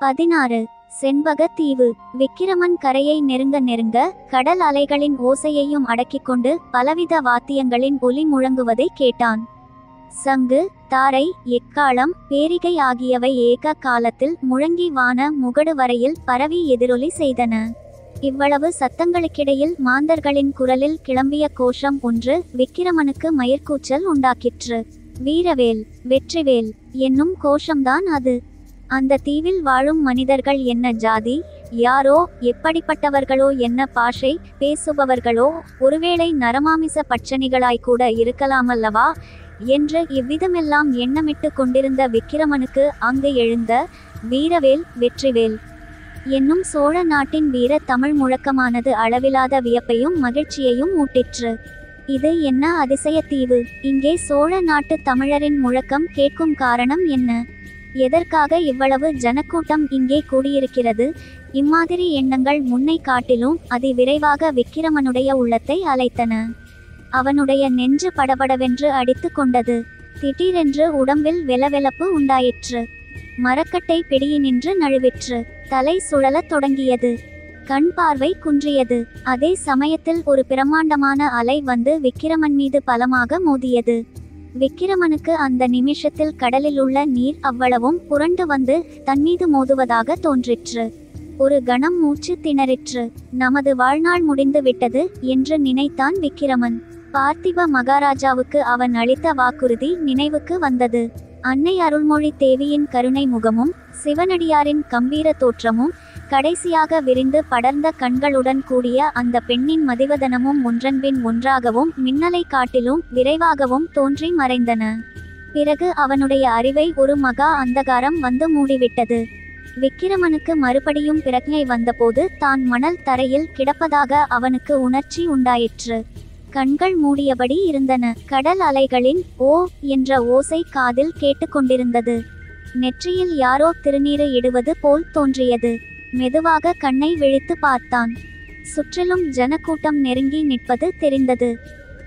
16. செண்பக தீவு. விக்கிரமன் கரையை நெருங்க நெருங்க கடல் அலைகளின் ஓசையையும் அடக்கிக்கொண்டு பலவித வாத்தியங்களின் ஒலி முழங்குவதை கேட்டான். சங்கு, தாரை, எக்காளம், பேரிகை ஆகியவை ஏக காலத்தில் முழங்கி வான முகடு வரையில் பரவி எதிரொலி செய்தன. இவ்வளவு சத்தங்களுக்கிடையில் மாந்தர்களின் குரலில் கிளம்பிய கோஷம் ஒன்று விக்கிரமனுக்கு மயிர்கூச்சல் உண்டாக்கிற்று. வீரவேல், வெற்றிவேல் என்னும் கோஷம்தான் அது. அந்த தீவில் வாழும் மனிதர்கள் என்ன ஜாதி, யாரோ, எப்படிப்பட்டவர்களோ, என்ன பாஷை பேசுபவர்களோ, ஒருவேளை நரமாமிச பட்சணிகளாய்க்கூட இருக்கலாமல்லவா என்று இவ்விதமெல்லாம் எண்ணமிட்டு கொண்டிருந்த விக்கிரமனுக்கு அங்கு எழுந்த வீரவேல், வெற்றிவேல் என்னும் சோழ நாட்டின் வீர தமிழ் முழக்கமானது அளவிலாத வியப்பையும் மகிழ்ச்சியையும் ஊட்டிற்று. இது என்ன அதிசய தீவு! இங்கே சோழ நாட்டு தமிழரின் முழக்கம் கேட்கும் காரணம் என்ன? எதற்காக இவ்வளவு ஜனக்கூட்டம் இங்கே கூடியிருக்கிறது? இம்மாதிரி எண்ணங்கள் முன்னை காட்டிலும் அதிவிரைவாக விக்கிரமனுடைய உள்ளத்தை அலைத்தன. அவனுடைய நெஞ்சு படபடவென்று அடித்து கொண்டது. திடீரென்று உடம்பில் வெலவெலப்பு உண்டாயிற்று. மரக்கட்டை பிடியினின்று நழுவிற்று. தலை சுழலத் தொடங்கியது. கண் பார்வை குன்றியது. அதே சமயத்தில் ஒரு பிரம்மாண்டமான அலை வந்து விக்கிரமன் மீது பலமாக மோதியது. விக்கிரமனுக்கு அந்த நிமிஷத்தில் கடலில் உள்ள நீர் அவ்வளவும் புரண்டு வந்து தன்மீது மோதுவதாக தோன்றிற்று. ஒரு கணம் மூச்சு திணறிற்று. நமது வாழ்நாள் முடிந்து விட்டது என்று நினைத்தான் விக்கிரமன். பார்த்திப மகாராஜாவுக்கு அவன் அளித்த வாக்குறுதி நினைவுக்கு வந்தது. அன்னை அருள்மொழி தேவியின் கருணை முகமும் சிவனடியாரின் கம்பீர தோற்றமும் கடைசியாக விரிந்து படர்ந்த கண்களுடன் கூடிய அந்த பெண்ணின் மதிவதனமும் ஒன்றன்பின் ஒன்றாகவும் மின்னலை காட்டிலும் விரைவாகவும் தோன்றி மறைந்தன. பிறகு அவனுடைய அறிவை ஒரு மகா அந்தகாரம் வந்து மூடிவிட்டது. விக்கிரமனுக்கு மறுபடியும் பிரக்ஞை வந்தபோது தான் மணல் தரையில் கிடப்பதாக அவனுக்கு உணர்ச்சி உண்டாயிற்று. கண்கள் மூடியபடி இருந்தன. கடல் அலைகளின் ஓ என்ற ஓசை காதில் கேட்டுக்கொண்டிருந்தது. நெற்றியில் யாரோ திருநீறு இடுவது போல் தோன்றியது. மெதுவாக கண்ணை விழித்து பார்த்தான். சுற்றிலும் ஜனக்கூட்டம் நெருங்கி நிற்பது தெரிந்தது.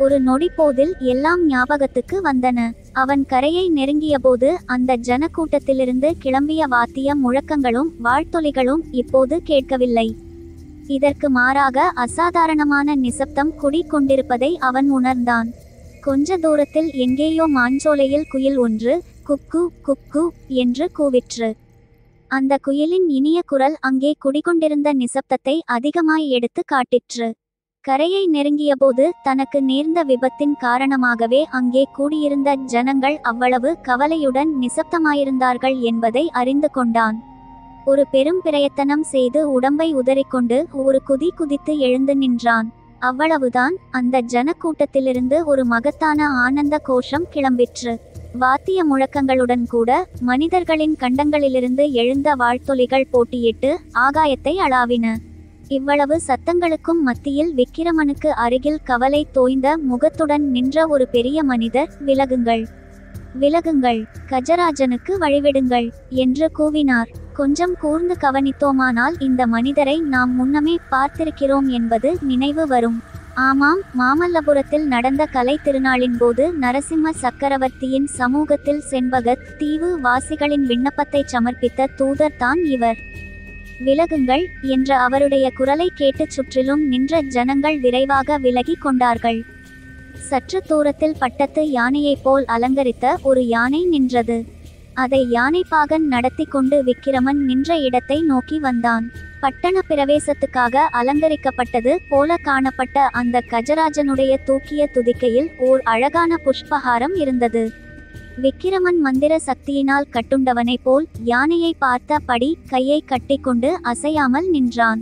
ஒரு நொடிப்போதில் எல்லாம் ஞாபகத்துக்கு வந்தன. அவன் கரையை நெருங்கியபோது அந்த ஜனக்கூட்டத்திலிருந்து கிளம்பிய வாத்திய முழக்கங்களும் வாழ்த்தொலிகளும் இப்போது கேட்கவில்லை. இதற்கு மாறாக அசாதாரணமான நிசப்தம் குடி கொண்டிருப்பதை அவன் உணர்ந்தான். கொஞ்ச தூரத்தில் எங்கேயோ மாஞ்சோலையில் குயில் ஒன்று குக்கு குக்கு என்று கூவிற்று. அந்த குயிலின் இனிய குரல் அங்கே குடிகொண்டிருந்த நிசப்தத்தை அதிகமாய் எடுத்து காட்டிற்று. கரையை நெருங்கியபோது தனக்கு நேர்ந்த விபத்தின் காரணமாகவே அங்கே கூடியிருந்த ஜனங்கள் அவ்வளவு கவலையுடன் நிசப்தமாயிருந்தார்கள் என்பதை அறிந்து கொண்டான். ஒரு பெரும் பிரயத்தனம் செய்து உடம்பை உதறிக்கொண்டு ஒரு குதி குதித்து எழுந்து நின்றான். அவ்வளவுதான். அந்த ஜனக்கூட்டத்திலிருந்து ஒரு மகத்தான ஆனந்த கோஷம் கிளம்பிற்று. வாத்திய முழக்கங்களுடன் கூட மனிதர்களின் கண்டங்களிலிருந்து எழுந்த வாழ்த்தொலிகள் போட்டியிட்டு ஆகாயத்தை அளாவின. இவ்வளவு சத்தங்களுக்கும் மத்தியில் விக்கிரமனுக்கு அருகில் கவலை தோய்ந்த முகத்துடன் நின்ற ஒரு பெரிய மனிதர், விலகுங்கள், விலகுங்கள், கஜராஜனுக்கு வழிவிடுங்கள் என்று கூவினார். கொஞ்சம் கூர்ந்து கவனித்தோமானால் இந்த மனிதரை நாம் முன்னமே பார்த்திருக்கிறோம் என்பது நினைவு வரும். ஆமாம், மாமல்லபுரத்தில் நடந்த கலை திருநாளின் போது நரசிம்ம சக்கரவர்த்தியின் சமூகத்தில் செண்பகத் தீவு வாசிகளின் விண்ணப்பத்தை சமர்ப்பித்த தூதர் தான் இவர். விலகுங்கள் என்ற அவருடைய குரலை கேட்டு சுற்றிலும் நின்ற ஜனங்கள் விரைவாக விலகி கொண்டார்கள். சற்று தூரத்தில் பட்டத்து யானையைப் போல் அலங்கரித்த ஒரு யானை நின்றது. அதை யானைப்பாகன் நடத்தி கொண்டு விக்கிரமன் நின்ற இடத்தை நோக்கி வந்தான். பட்டண பிரவேசத்துக்காக அலங்கரிக்கப்பட்டது போல காணப்பட்ட அந்த கஜராஜனுடைய தூக்கிய துதிக்கையில் ஓர் அழகான புஷ்பஹாரம் இருந்தது. விக்கிரமன் மந்திர சக்தியினால் கட்டுண்டவனைப் போல் யானையை பார்த்த படி கையை கட்டிக்கொண்டு அசையாமல் நின்றான்.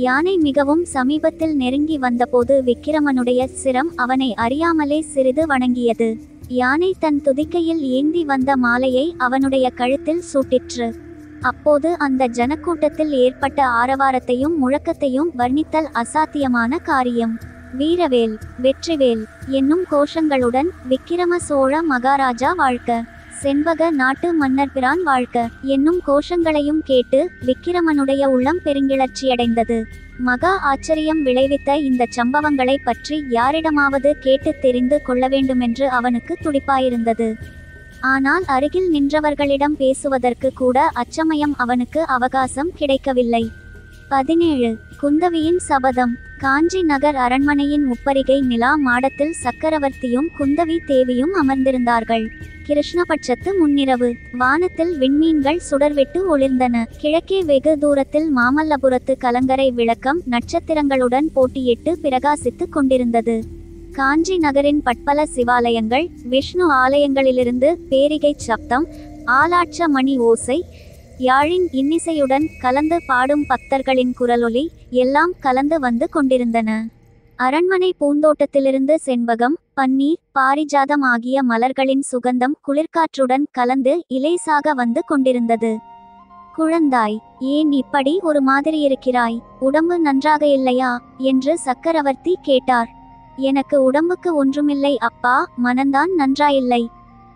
யானை மிகவும் சமீபத்தில் நெருங்கி வந்தபோது விக்கிரமனுடைய சிரம் அவனை அறியாமலே சிறிது வணங்கியது. யானை தன் துதிக்கையில் ஏந்தி வந்த மாலையை அவனுடைய கழுத்தில் சூட்டிற்று. அப்போது அந்த ஜனக்கூட்டத்தில் ஏற்பட்ட ஆரவாரத்தையும் முழக்கத்தையும் வர்ணித்தல் அசாத்தியமான காரியம். வீரவேல், வெற்றிவேல் என்னும் கோஷங்களுடன் விக்கிரம சோழ மகாராஜா வாழ்க, செண்பக நாட்டு மன்னர்பிரான் வாழ்க என்னும் கோஷங்களையும் கேட்டு விக்கிரமனுடைய உள்ளம் பெருங்கிளர்ச்சியடைந்தது. மகா ஆச்சரியம் விளைவித்த இந்த சம்பவங்களை பற்றி யாரிடமாவது கேட்டு தெரிந்து கொள்ள வேண்டுமென்று அவனுக்கு துடிப்பாயிருந்தது. ஆனால் அருகில் நின்றவர்களிடம் பேசுவதற்கு கூட அச்சமயம் அவனுக்கு அவகாசம் கிடைக்கவில்லை. 17. குந்தவியின் சபதம். காஞ்சி நகர் அரண்மனையின் உப்பரிகை நிலா மாடத்தில் சக்கரவர்த்தியும் குந்தவி தேவியும் அமர்ந்திருந்தார்கள். கிருஷ்ணபட்சத்து முன்னிரவு. வானத்தில் விண்மீன்கள் சுடர்விட்டு ஒளிர்ந்தன. கிழக்கே வெகு தூரத்தில் மாமல்லபுரத்து கலங்கரை விளக்கம் நட்சத்திரங்களுடன் போட்டியிட்டு பிரகாசித்து கொண்டிருந்தது. காஞ்சி நகரின் பட்பல சிவாலயங்கள், விஷ்ணு ஆலயங்களிலிருந்து பேரிகை சப்தம், ஆலாட்ச மணி ஓசை, யாழின் இன்னிசையுடன் கலந்து பாடும் பக்தர்களின் குரலொலி எல்லாம் கலந்து வந்து கொண்டிருந்தன. அரண்மனை பூந்தோட்டத்திலிருந்து செண்பகம், பன்னீர், பாரிஜாதம் ஆகிய மலர்களின் சுகந்தம் குளிர்காற்றுடன் கலந்து இலேசாக வந்து கொண்டிருந்தது. குழந்தாய், ஏன் இப்படி ஒரு மாதிரி இருக்கிறாய்? உடம்பு நன்றாக இல்லையா என்று சக்கரவர்த்தி கேட்டார். எனக்கு உடம்புக்கு ஒன்றுமில்லை அப்பா, மனந்தான் நன்றாயில்லை.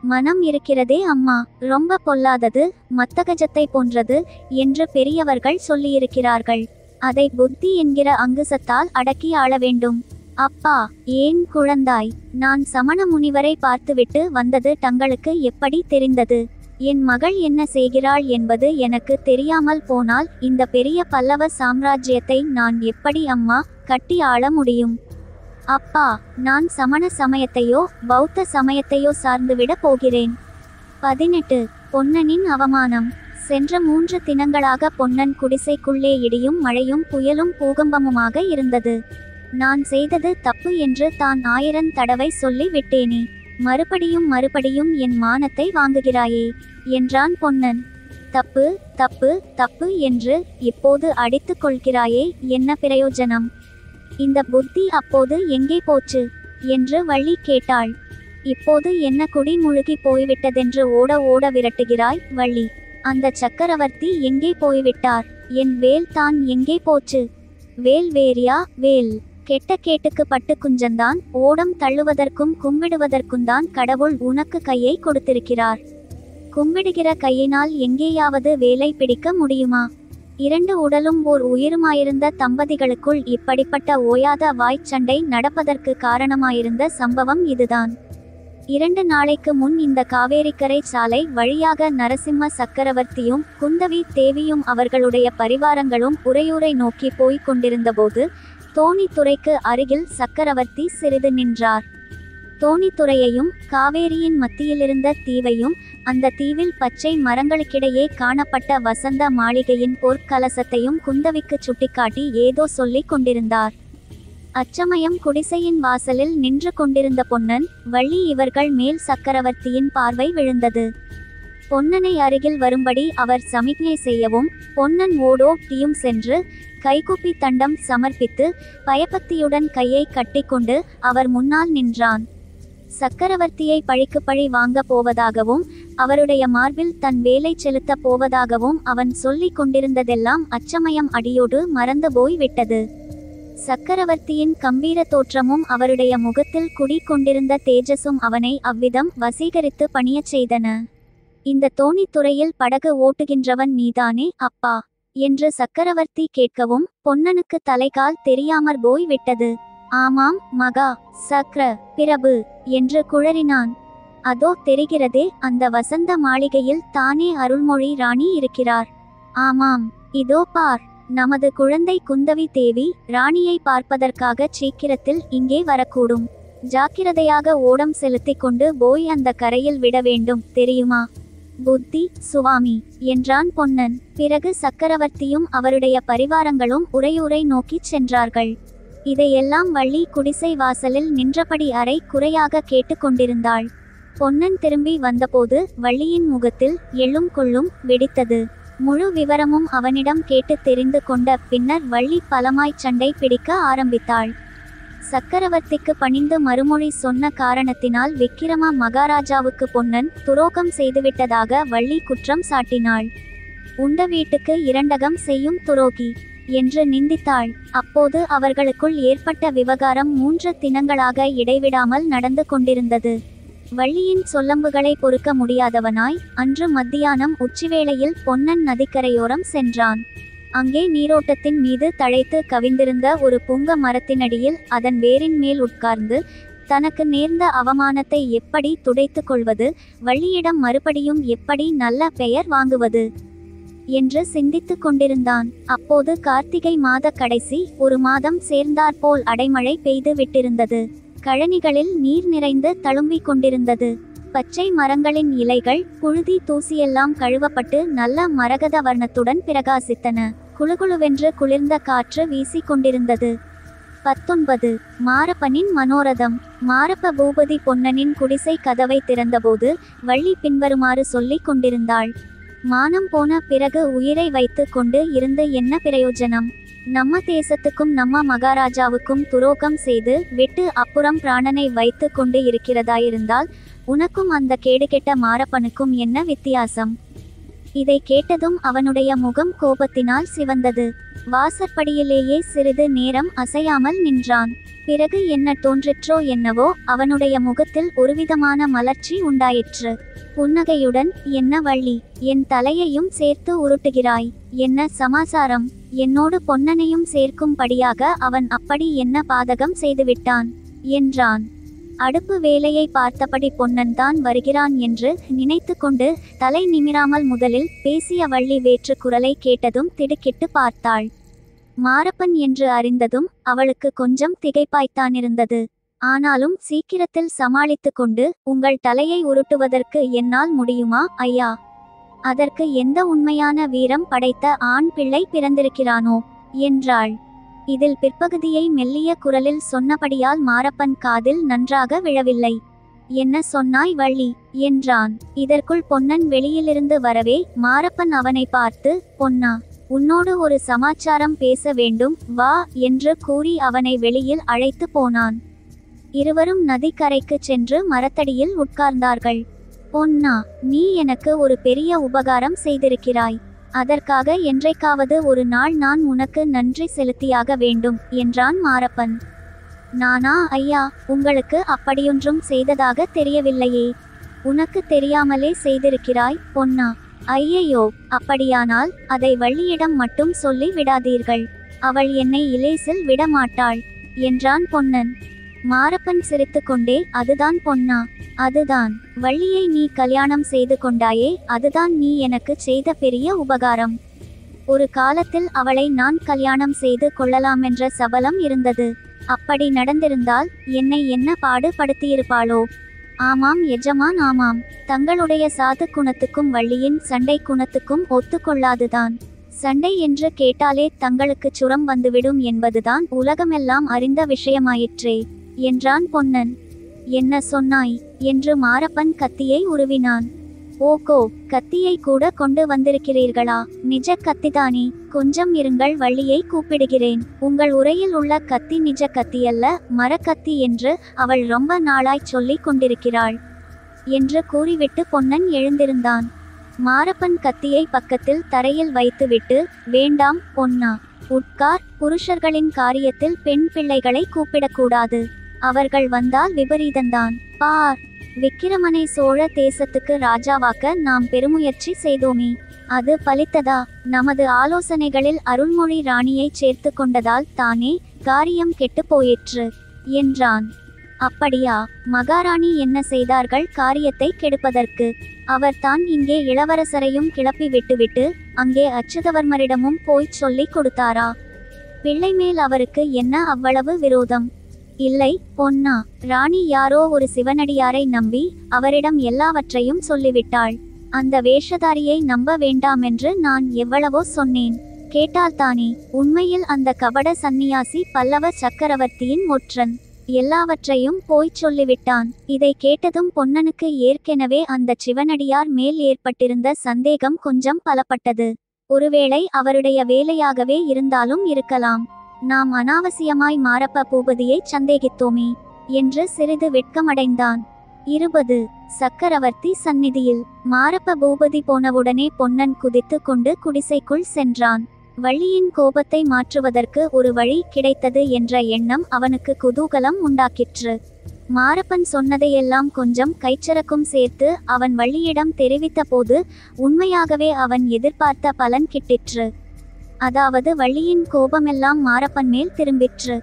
மனம் இருக்கிறதே அம்மா, ரொம்ப பொல்லாதது, மத்தகஜத்தை போன்றது என்று பெரியவர்கள் சொல்லியிருக்கிறார்கள். அதை புத்தி என்கிற அங்குசத்தால் அடக்கி ஆள வேண்டும். அப்பா, ஏன் குழந்தாய்? நான் சமண முனிவரை பார்த்துவிட்டு வந்தது தங்களுக்கு எப்படி தெரிந்தது? என் மகள் என்ன செய்கிறாள் என்பது எனக்கு தெரியாமல் போனால் இந்த பெரிய பல்லவ சாம்ராஜ்யத்தை நான் எப்படி அம்மா கட்டி ஆள முடியும்? அப்பா, நான் சமண சமயத்தையோ பௌத்த சமயத்தையோ சார்ந்துவிட போகிறேன். 18. பொன்னனின் அவமானம். சென்ற 3 தினங்களாக பொன்னன் குடிசைக்குள்ளே இடியும் மழையும் புயலும் பூகம்பமுமாக இருந்தது. நான் செய்தது தப்பு என்று தான் 1000 தடவை சொல்லி விட்டேனே, மறுபடியும் மறுபடியும் என் மானத்தை வாங்குகிறாயே என்றான் பொன்னன். தப்பு தப்பு தப்பு என்று இப்போது அடித்து கொள்கிறாயே, என்ன பிரயோஜனம்? இந்த புத்தி அப்போது எங்கே போச்சு என்று வள்ளி கேட்டாள். இப்போது என்ன குடி முழுகி போய்விட்டதென்று ஓட ஓட விரட்டுகிறாய் வள்ளி? அந்த சக்கரவர்த்தி எங்கே போய்விட்டார்? என் வேல் தான் எங்கே போச்சு? வேல் வேறியா? வேல் கெட்ட கேட்டுக்கு பட்டு குஞ்சந்தான். ஓடம் தள்ளுவதற்கும் கும்பிடுவதற்கும்தான் கடவுள் உனக்கு கையை கொடுத்திருக்கிறார். கும்பிடுகிற கையினால் எங்கேயாவது வேலை பிடிக்க முடியுமா? 2 உடலும் ஓர் உயிருமாயிருந்த தம்பதிகளுக்குள் இப்படிப்பட்ட ஓயாத வாய்ச்சண்டை நடப்பதற்கு காரணமாயிருந்த சம்பவம் இதுதான். 2 நாளைக்கு முன் இந்த காவேரிக்கரை சாலை வழியாக நரசிம்ம சக்கரவர்த்தியும் குந்தவி தேவியும் அவர்களுடைய பரிவாரங்களும் உறையூரை நோக்கி போய்க் கொண்டிருந்தபோது தோணித்துறைக்கு அருகில் சக்கரவர்த்தி சிறிது நின்றார். தோணித்துறையையும் காவேரியின் மத்தியிலிருந்த தீவையும் அந்த தீவில் பச்சை மரங்களுக்கிடையே காணப்பட்ட வசந்த மாளிகையின் பொற்கலசத்தையும் குந்தவிக்கு சுட்டிக்காட்டி ஏதோ சொல்லிக் கொண்டிருந்தார். அச்சமயம் குடிசையின் வாசலில் நின்று கொண்டிருந்த பொன்னன், வள்ளி இவர்கள் மேல் சக்கரவர்த்தியின் பார்வை விழுந்தது. பொன்னனை அருகில் வரும்படி அவர் சமிக்ஞை செய்யவும் பொன்னன் ஓடோடியும் சென்று கைகுப்பி தண்டம் சமர்ப்பித்து பயபக்தியுடன் கையை கட்டிக்கொண்டு அவர் முன்னால் நின்றான். சக்கரவர்த்தியை பழிக்கு பழி வாங்க போவதாகவும் அவருடைய மார்பில் தன் வேலை செலுத்த போவதாகவும் அவன் சொல்லிக் கொண்டிருந்ததெல்லாம் அச்சமயம் அடியோடு மறந்து போய் விட்டது. சக்கரவர்த்தியின் கம்பீர தோற்றமும் அவருடைய முகத்தில் குடி கொண்டிருந்த தேஜஸும் அவனை அவ்விதம் வசீகரித்து பணியச் செய்தன. இந்த தோணித்துறையில் படகு ஓட்டுகின்றவன் நீதானே அப்பா என்று சக்கரவர்த்தி கேட்கவும் பொன்னனுக்கு தலைகால் தெரியாமற் போய் விட்டது. ஆமாம் மகா சக்கர பிரபு என்று குழறினான். அதோ தெரிகிறதே, அந்த வசந்த மாளிகையில் தானே அருள்மொழி ராணி இருக்கிறார். ஆமாம், இதோ பார், நமது குழந்தை குந்தவி தேவி ராணியை பார்ப்பதற்காக சீக்கிரத்தில் இங்கே வரக்கூடும். ஜாக்கிரதையாக ஓடம் செலுத்தி கொண்டு போய் அந்த கரையில் விட வேண்டும், தெரியுமா? புத்தி சுவாமி என்றான் பொன்னன். பிறகு சக்கரவர்த்தியும் அவருடைய பரிவாரங்களும் உறையூரை நோக்கிச் சென்றார்கள். இதையெல்லாம் வள்ளி குடிசை வாசலில் நின்றபடி அரை குறையாக கேட்டுக்கொண்டிருந்தாள். பொன்னன் திரும்பி வந்தபோது வள்ளியின் முகத்தில் எள்ளும் கொள்ளும் வெடித்தது. முழு விவரமும் அவனிடம் கேட்டு தெரிந்து கொண்ட பின்னர் வள்ளி பலமாய் சண்டை பிடிக்க ஆரம்பித்தாள். சக்கரவர்த்திக்கு பணிந்து மறுமொழி சொன்ன காரணத்தினால் விக்கிரம மகாராஜாவுக்கு பொன்னன் துரோகம் செய்துவிட்டதாக வள்ளி குற்றம் சாட்டினாள். உண்ட வீட்டுக்கு 2 செய்யும் துரோகி என்று நிந்தித்தாள். அப்போது அவர்களுக்குள் ஏற்பட்ட விவகாரம் 3 தினங்களாக இடைவிடாமல் நடந்து கொண்டிருந்தது. வள்ளியின் சொல்லம்புகளை பொறுக்க முடியாதவனாய் அன்று மத்தியானம் உச்சிவேளையில் பொன்னன் நதிக்கரையோரம் சென்றான். அங்கே நீரோட்டத்தின் மீது தழைத்து கவிந்திருந்த ஒரு புங்க மரத்தினடியில் அதன் வேரின் மேல் உட்கார்ந்து தனக்கு நேர்ந்த அவமானத்தை எப்படி துடைத்துக் கொள்வது, வள்ளியிடம் மறுபடியும் எப்படி நல்ல பெயர் வாங்குவது என்று சிந்தித்துக் கொண்டிருந்தான். அப்போது கார்த்திகை மாத கடைசி. ஒரு மாதம் சேர்ந்தாற்போல் அடைமழை பெய்து விட்டிருந்தது. கழனிகளில் நீர் நிறைந்து தழும்பிக் கொண்டிருந்தது. பச்சை மரங்களின் இலைகள், புழுதி, தூசியெல்லாம் கழுவப்பட்டு நல்ல மரகத வர்ணத்துடன் பிரகாசித்தன. குளுகுளுவென்று குளிர்ந்த காற்று வீசிக் கொண்டிருந்தது. 19. மாரப்பனின் மனோரதம். மாரப்ப பூபதி பொன்னனின் குடிசை கதவை திறந்தபோது வள்ளி பின்வருமாறு சொல்லிக் கொண்டிருந்தாள். மானம் போன பிறகு உயிரை வைத்து கொண்டு இருந்து என்ன பிரயோஜனம்? நம்ம தேசத்துக்கும் நம்ம மகாராஜாவுக்கும் துரோகம் செய்து விட்டு அப்புறம் பிராணனை வைத்து கொண்டு இருக்கிறதாயிருந்தால் உனக்கும் அந்த கேடுகெட்ட மாரப்பனுக்கும் என்ன வித்தியாசம்? இதை கேட்டதும் அவனுடைய முகம் கோபத்தினால் சிவந்தது. வாசற்படியிலேயே சிறிது நேரம் அசையாமல் நின்றான். பிறகு என்ன தோன்றிற்றோ என்னவோ, அவனுடைய முகத்தில் ஒருவிதமான மலர்ச்சி உண்டாயிற்று. புன்னகையுடன், என்ன வள்ளி, என் தலையையும் சேர்த்து உருட்டுகிறாய்? என்ன சமாசாரம்? என்னோடு பொன்னனையும் சேர்க்கும்படியாக அவன் அப்படி என்ன பாதகம் செய்துவிட்டான் என்றான். அடுப்பு வேலையை பார்த்தபடி பொன்னன் தான் வருகிறான் என்று நினைத்து கொண்டு தலை நிமிராமல் முதலில் பேசிய வள்ளி வேற்று குரலை கேட்டதும் திடுக்கிட்டு பார்த்தாள். மாரப்பன் என்று அறிந்ததும் அவளுக்கு கொஞ்சம் திகைப்பாய்த்தானிருந்தது. ஆனாலும் சீக்கிரத்தில் சமாளித்து கொண்டு, உங்கள் தலையை உருட்டுவதற்கு என்னால் முடியுமா ஐயா? அதற்கு எந்த உண்மையான வீரம் படைத்த ஆண் பிள்ளை பிறந்திருக்கிறானோ என்றாள். இதில் பிற்பகுதியை மெல்லிய குரலில் சொன்னபடியால் மாரப்பன் காதில் நன்றாக விழவில்லை. என்ன சொன்னாய் வள்ளி என்றான். இதற்குள் பொன்னன் வெளியிலிருந்து வரவே மாரப்பன் அவனை பார்த்து, பொன்னா, உன்னோடு ஒரு சமாச்சாரம் பேச வேண்டும், வா என்று கூறி அவனை வெளியில் அழைத்து போனான். இருவரும் நதிக்கரைக்கு சென்று மரத்தடியில் உட்கார்ந்தார்கள். பொன்னா, நீ எனக்கு ஒரு பெரிய உபகாரம் செய்திருக்கிறாய். அதற்காக என்றைக்காவது ஒரு நாள் நான் உனக்கு நன்றி செலுத்தியாக வேண்டும் என்றான் மாரப்பன். நானா ஐயா? உங்களுக்கு அப்படியொன்றும் செய்ததாக தெரியவில்லையே. உனக்கு தெரியாமலே செய்திருக்கிறாய் பொன்னா. ஐயையோ, அப்படியானால் அதை வள்ளியிடம் மட்டும் சொல்லி விடாதீர்கள். அவள் என்னை இலேசில் விடமாட்டாள் என்றான் பொன்னன். மாரப்பன் சிரித்து கொண்டே, அதுதான் பொன்னா, அதுதான். வள்ளியை நீ கல்யாணம் செய்து கொண்டாயே, அதுதான் நீ எனக்கு செய்த பெரிய உபகாரம். ஒரு காலத்தில் அவளை நான் கல்யாணம் செய்து கொள்ளலாமென்ற சபலம் இருந்தது. அப்படி நடந்திருந்தால் என்னை என்ன பாடு படுத்தியிருப்பாளோ? ஆமாம் எஜமான், ஆமாம். தங்களுடைய சாது குணத்துக்கும் வள்ளியின் சண்டை குணத்துக்கும் ஒத்துக்கொள்ளாதுதான். சண்டை என்று கேட்டாலே தங்களுக்கு சுரம் வந்துவிடும் என்பதுதான் உலகமெல்லாம் அறிந்த விஷயமாயிற்றே என்றான் பொன்னன். என்ன சொன்னாய் என்று மாரப்பன் கத்தியை உருவினான். ஓகோ, கத்தியை கூட கொண்டு வந்திருக்கிறீர்களா? நிஜ கத்திதானே? கொஞ்சம் இருங்கள், வள்ளியை கூப்பிடுகிறேன். உங்கள் உரையில் உள்ள கத்தி நிஜ கத்தியல்ல, மரக்கத்தி என்று அவள் ரொம்ப நாளாய் சொல்லிக் கொண்டிருக்கிறாள் என்று கூறிவிட்டு பொன்னன் எழுந்திருந்தான். மாரப்பன் கத்தியை பக்கத்தில் தரையில் வைத்துவிட்டு, வேண்டாம் பொன்னா, உட்கார். புருஷர்களின் காரியத்தில் பெண் பிள்ளைகளை கூப்பிடக்கூடாது. அவர்கள் வந்தால் விபரீதந்தான். பார், விக்கிரமனை சோழ தேசத்துக்கு ராஜாவாக்க நாம் பெருமுயற்சி செய்தோமே, அது பலித்ததா? நமது ஆலோசனைகளில் அருள்மொழி ராணியை சேர்த்து கொண்டதால் தானே காரியம் கெட்டு போயிற்று என்றான். அப்படியா? மகாராணி என்ன செய்தார்கள் காரியத்தை கெடுப்பதற்கு? அவர் தான் இங்கே இளவரசரையும் கிளப்பி விட்டுவிட்டு அங்கே அச்சுதவர்மரிடமும் போய்ச் சொல்லிக் கொடுத்தாரா? பிள்ளை மேல் அவருக்கு என்ன அவ்வளவு விரோதம்? இல்லை பொன்னா, ராணி யாரோ ஒரு சிவனடியாரை நம்பி அவரிடம் எல்லாவற்றையும் சொல்லிவிட்டாள். அந்த வேஷதாரியை நம்ப வேண்டாமென்று நான் எவ்வளவோ சொன்னேன். கேட்டால்தானே? உண்மையில் அந்த கபட சந்நியாசி பல்லவ சக்கரவர்த்தியின் ஒற்றன். எல்லாவற்றையும் போய்ச் சொல்லிவிட்டான். இதை கேட்டதும் பொன்னனுக்கு ஏற்கெனவே அந்த சிவனடியார் மேல் ஏற்பட்டிருந்த சந்தேகம் கொஞ்சம் பலப்பட்டது. ஒருவேளை அவருடைய வேலையாகவே இருந்தாலும் இருக்கலாம். நாம் அனாவசியமாய் மாரப்ப பூபதியை சந்தேகித்தோமே என்று சிறிது வெட்கமடைந்தான். 20. சக்கரவர்த்தி சந்நிதியில். மாரப்ப பூபதி போனவுடனே பொன்னன் குதித்து கொண்டு குடிசைக்குள் சென்றான். வள்ளியின் கோபத்தை மாற்றுவதற்கு ஒரு வழி கிடைத்தது என்ற எண்ணம் அவனுக்கு குதூகலம் உண்டாக்கிற்று. மாரப்பன் சொன்னதையெல்லாம் கொஞ்சம் கைச்சரக்கும் சேர்த்து அவன் வள்ளியிடம் தெரிவித்த போது உண்மையாகவே அவன் எதிர்பார்த்த பலன் கிட்டிற்று. அதாவது வள்ளியின் கோபமெல்லாம் மாரப்பன் மேல் திரும்பிற்று.